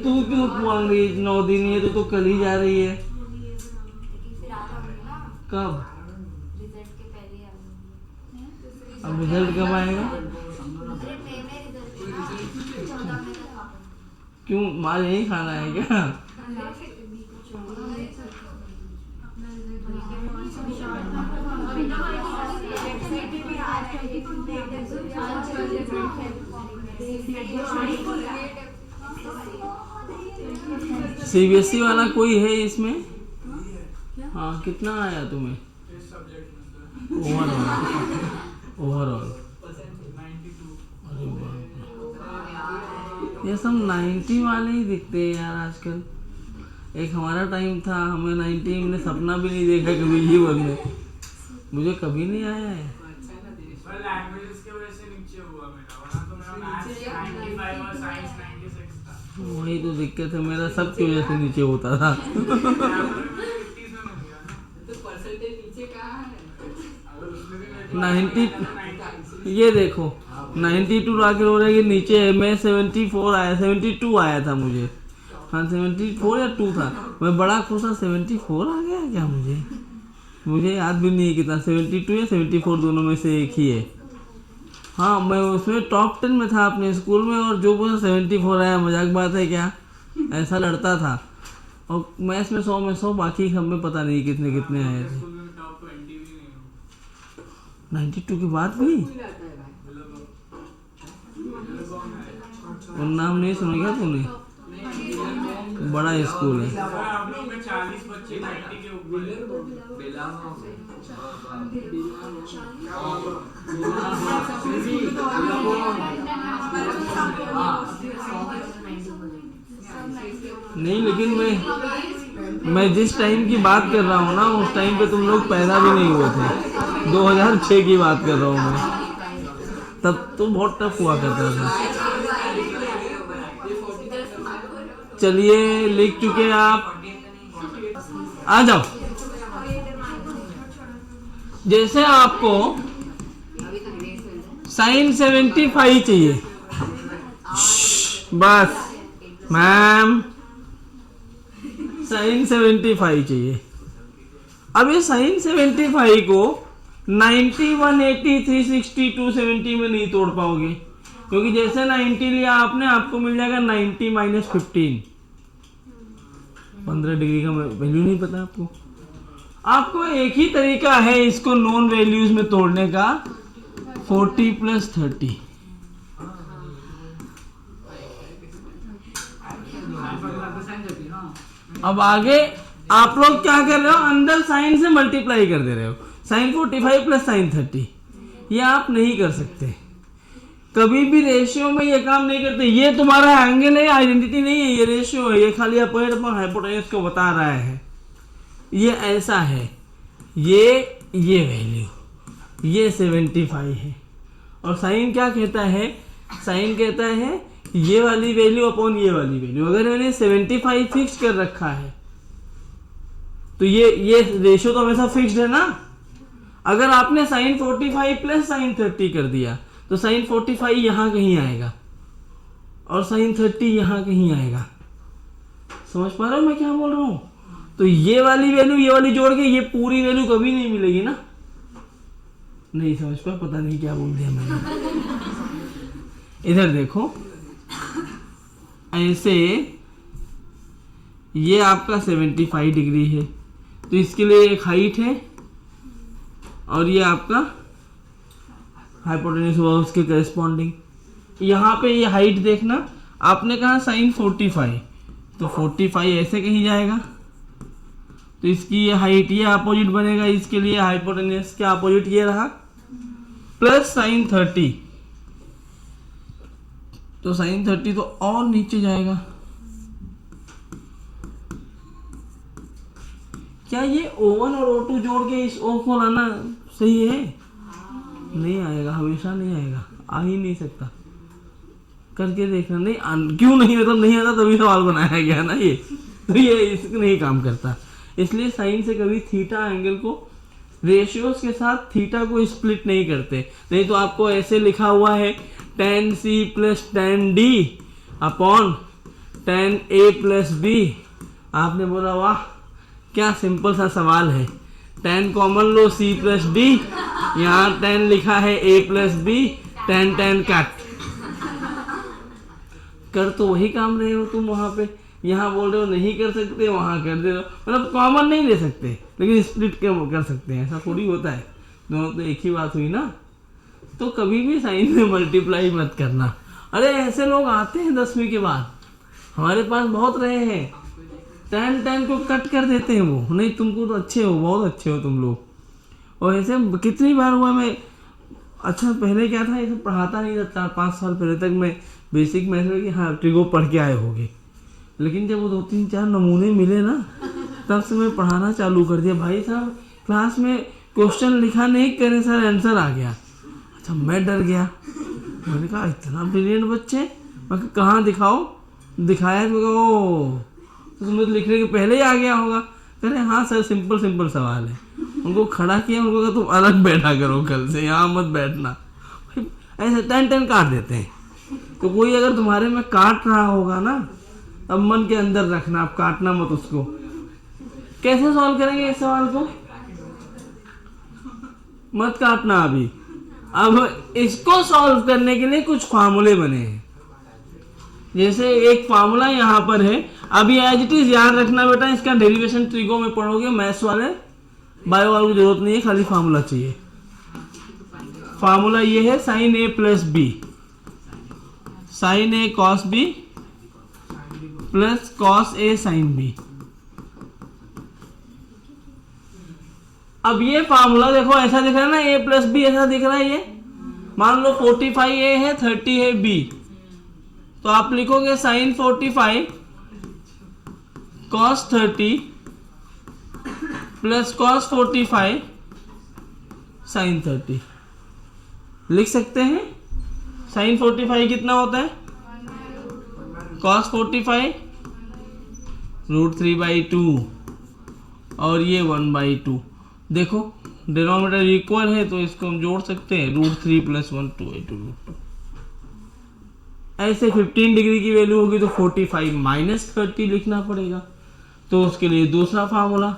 [SPEAKER 1] तू क्यों मांग रही है? 9 दिन ही है तो कल ही जा रही है। कब? अब रिजल्ट कब आएगा? क्यों, माल यही खाना है क्या? सीबीएसई वाला कोई है इसमें? हाँ, कितना आया तुम्हें ओवरऑल? अरे बाप, ये सब 90 वाले ही दिखते हैं यार आजकल। एक हमारा टाइम था, हमें 90, हमने सपना भी नहीं देखा कभी ये बनने। मुझे कभी नहीं आया है।
[SPEAKER 5] लैंग्वेजेस की वजह से नीचे हुआ मेरा, वरना तो मेरा मैथ्स 95 और साइंस 96 था।
[SPEAKER 1] वही तो दिक्कत है, मेरा सब की वजह से नीचे होता था।
[SPEAKER 2] तो परसेंटेज नीचे कहाँ है?
[SPEAKER 1] 90, ये देखो 92 आके हो रहा है कि नीचे है। मैं 74 आया, 72 आया था मुझे, हाँ 74 या 2 था। मैं बड़ा खुश था, 74 आ गया क्या? मुझे याद भी नहीं है कितना, 72 या 74 दोनों में से एक ही है। हाँ मैं उसमें टॉप 10 में था अपने स्कूल में, और जो बोला 74 आया, मजाक बात है क्या? ऐसा लड़ता था। और मैथ्स में 100 में 100, बाकी सब में पता नहीं कितने कितने आए थे।
[SPEAKER 5] स्कूल में टॉप 20 भी नहीं हूँ।
[SPEAKER 1] 92 के बाद भी और नाम नहीं सुना क्या तूने? बड़ा स्कूल है।
[SPEAKER 5] सर आप लोग में 40 बच्चे 90 के ऊपर है।
[SPEAKER 1] नहीं लेकिन मैं जिस टाइम की बात कर रहा हूँ ना, उस टाइम पे तुम लोग पैदा भी नहीं हुए थे। 2006 की बात कर रहा हूँ मैं, तब तो बहुत टफ हुआ करता था। चलिए लिख चुके आप, आ जाओ। जैसे आपको साइन 75 चाहिए, बस मैम साइन 75 चाहिए। अब ये साइन 75 को 90, 180, 360, 270 में नहीं तोड़ पाओगे, क्योंकि जैसे 90 लिया आपने, आपको मिल जाएगा 90 माइनस 15। 15 डिग्री का वैल्यू नहीं पता आपको। आपको एक ही तरीका है इसको नॉन वैल्यूज में तोड़ने का, 40 प्लस 30। अब आगे आप लोग क्या कर रहे हो, अंदर साइन से मल्टीप्लाई कर दे रहे हो, साइन 45 प्लस साइन 30। ये आप नहीं कर सकते, कभी भी रेशियो में ये काम नहीं करते। ये तुम्हारा एंगल है, आइडेंटिटी नहीं है, ये रेशियो है। ये खाली अपोजिट अपॉन हाइपोटेन्यूज को बता रहा है। ये ऐसा है, ये वैल्यू, ये 75 है। और साइन क्या कहता है? साइन कहता है ये वाली वैल्यू अपॉन ये वाली वैल्यू। अगर मैंने 75 फिक्स कर रखा है तो ये रेशियो तो हमेशा फिक्स्ड है ना। अगर आपने साइन 45 प्लस साइन 30 कर दिया तो साइन 45 यहाँ कहीं आएगा और साइन 30 यहाँ कहीं आएगा। समझ पा रहे हो मैं क्या बोल रहा हूँ? तो ये वाली वैल्यू ये वाली जोड़ के ये पूरी वैल्यू कभी नहीं मिलेगी ना। नहीं समझ पा, पता नहीं क्या बोल दिया मैंने। इधर देखो, ऐसे ये आपका 75 डिग्री है, तो इसके लिए एक हाइट है और ये आपका हाइपोटेन्यूज हुआ उसके करस्पॉन्डिंग। यहाँ पे ये हाइट देखना, आपने कहा साइन 45, तो 45 ऐसे कहीं जाएगा, तो इसकी ये हाइट ये अपोजिट बनेगा। इसके लिए हाइपोटेन्यूज के अपोजिट ये रहा, प्लस साइन 30, तो साइन 30 तो और नीचे जाएगा। क्या ये O1 और O2 जोड़ के इस O को लाना सही है? नहीं आएगा, हमेशा नहीं आएगा, आ ही नहीं सकता। करके देखना। नहीं क्यों नहीं, मतलब नहीं आता तभी सवाल बनाया गया ना ये, तो ये इसको नहीं काम करता। इसलिए साइन से कभी थीटा एंगल को रेशियोज के साथ थीटा को स्प्लिट नहीं करते। नहीं तो आपको ऐसे लिखा हुआ है tan C plus tan D upon tan A plus B। आपने बोला वाह क्या सिंपल सा सवाल है, tan कॉमन लो C प्लस D, यहाँ tan लिखा है A plus B, tan tan cut. कर तो वही काम रहे हो तुम वहाँ पे, यहाँ बोल रहे हो नहीं कर सकते, वहाँ कर दे रहे हो। मतलब कॉमन नहीं ले सकते लेकिन स्प्लिट कर सकते हैं, ऐसा थोड़ी होता है। दोनों तो एक ही बात हुई ना। तो कभी भी साइन में मल्टीप्लाई मत करना। अरे ऐसे लोग आते हैं 10वीं के बाद, हमारे पास बहुत रहे हैं, tan को कट कर देते हैं वो। नहीं तुमको तो अच्छे हो, बहुत अच्छे हो तुम लोग। और ऐसे कितनी बार हुआ मैं, अच्छा पहले क्या था, ये पढ़ाता नहीं था, 4-5 साल पहले तक मैं बेसिक मैथ्स में कि हाँ ट्रिगो पढ़ के आए होगे, लेकिन जब वो 2-3-4 नमूने मिले ना, तब से मैं पढ़ाना चालू कर दिया। भाई साहब क्लास में क्वेश्चन लिखा नहीं करे सर, आंसर आ गया। अच्छा मैं डर गया, मैंने कहा इतना ब्रिलियंट बच्चे, मैं कहाँ दिखाओ, दिखाया तो तुम्हें तो लिखने के पहले ही आ गया होगा। कह रहे हाँ सर सिंपल सवाल है। उनको खड़ा किया, उनको कहा तुम अलग बैठा करो, कल से यहाँ मत बैठना। ऐसे 10 काट देते हैं। तो कोई अगर तुम्हारे में काट रहा होगा ना, अब मन के अंदर रखना, आप काटना मत उसको। कैसे सॉल्व करेंगे इस सवाल को? मत काटना अभी। अब इसको सॉल्व करने के लिए कुछ फार्मूले बने हैं। जैसे एक फार्मूला यहाँ पर है, अभी एज इट इज याद रखना बेटा, इसका डेरिवेशन ट्रिगो में पढ़ोगे, मैथ्स वाले बायो वालों की जरूरत नहीं है, खाली फार्मूला चाहिए। फार्मूला ये है sign A plus B, sign A cos B plus cos A sine B. अब ये फार्मूला देखो ऐसा दिख रहा है ना, ए प्लस बी ऐसा दिख रहा है। ये मान लो 45 ए है, 30 है बी, तो आप लिखोगे sine 45 cos 30 plus cos 45 sine 30। लिख सकते हैं। साइन 45 कितना होता है? कॉस 45 √3/2 और ये 1/2। देखो डिनोमिनेटर इक्वल है तो इसको हम जोड़ सकते हैं, √3 + 1 2/2 √2। ऐसे 15 डिग्री की वैल्यू होगी तो 45 - 30 लिखना पड़ेगा। तो उसके लिए दूसरा फार्मूला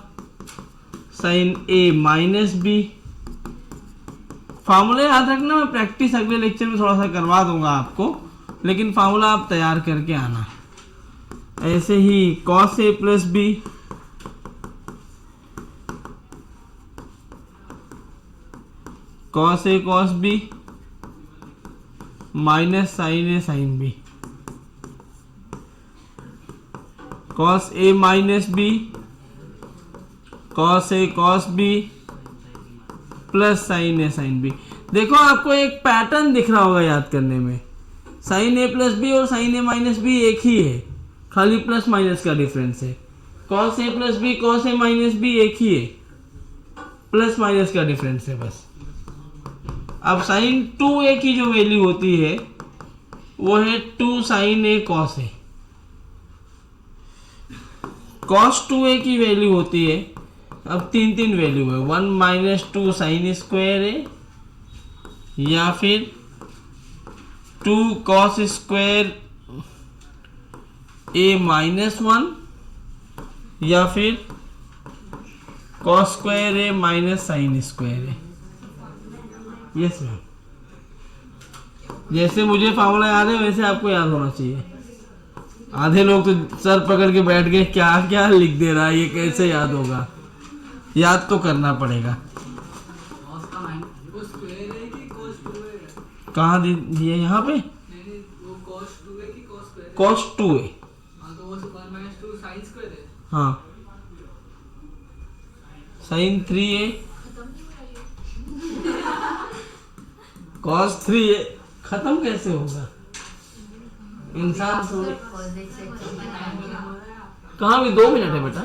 [SPEAKER 1] साइन ए माइनस बी। फार्मूला याद रखना, मैं प्रैक्टिस अगले लेक्चर में थोड़ा सा करवा दूंगा आपको, लेकिन फार्मूला आप तैयार करके आना। ऐसे ही cos A plus B, cos A cos B minus sign A sine B, cos A minus B cos A cos B plus sign A sine B. देखो आपको एक पैटर्न दिख रहा होगा याद करने में, साइन ए प्लस बी और साइन ए माइनस बी एक ही है, खाली प्लस माइनस का डिफरेंस है। Cos A plus B cos A minus B एक ही है, प्लस माइनस का डिफरेंस है बस। अब साइन 2a की जो वैल्यू होती है वो है 2 sign A cos A. Cos 2a की वैल्यू होती है, अब तीन वैल्यू है, 1 - 2 साइन स्क्वायर ए, या फिर 2 कॉस स्क्वायर ए -1, या फिर कॉस स्क्वायर ए माइनस साइन स्क्वायर ए। यस मैम, जैसे मुझे फार्मूला याद है वैसे आपको याद होना चाहिए। आधे लोग तो सर पकड़ के बैठ गए, क्या क्या लिख दे रहा है, ये कैसे याद होगा? याद तो करना पड़ेगा।
[SPEAKER 2] वो स्क्वायर है कि cos 2 है?
[SPEAKER 1] कहाँ दिए? यहाँ पे
[SPEAKER 2] नहीं, वो cos 2 है कि cos square है?
[SPEAKER 1] cos 2 है।
[SPEAKER 2] हाँ, तो वो 1 - 2 sin square है।
[SPEAKER 1] हाँ, साइन 3a cos 3a खत्म कैसे होगा? इंसान थोड़े, कहाँ भी 2 मिनट है बेटा।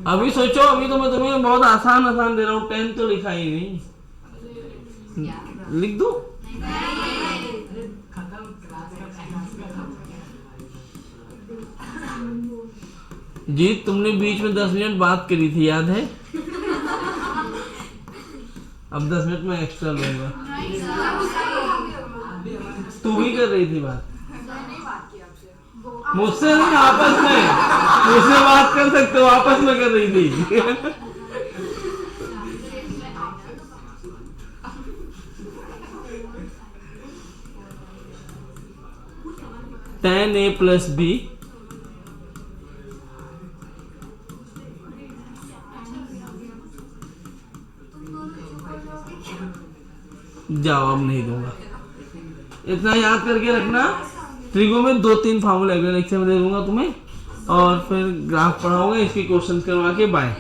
[SPEAKER 1] अभी सोचो, अभी तो मैं तुम्हें बहुत आसान दे रहा हूँ, 10 तो लिखा ही नहीं। लिख दो। जीत, तुमने बीच में 10 मिनट बात करी थी, याद है? अब 10 मिनट में एक्स्ट्रा लूंगा। तू भी कर रही थी बात मुझसे, नहीं आपस में। मुझसे बात कर सकते हो, आपस में कर रही थी। tan a प्लस बी जवाब नहीं दूंगा, इतना याद करके रखना। ट्रिगो में 2-3 फार्मूले अगले लेक्चर में दे दूंगा तुम्हें, और फिर ग्राफ पढ़ाऊंगा, इसके क्वेश्चन करवा के बाय।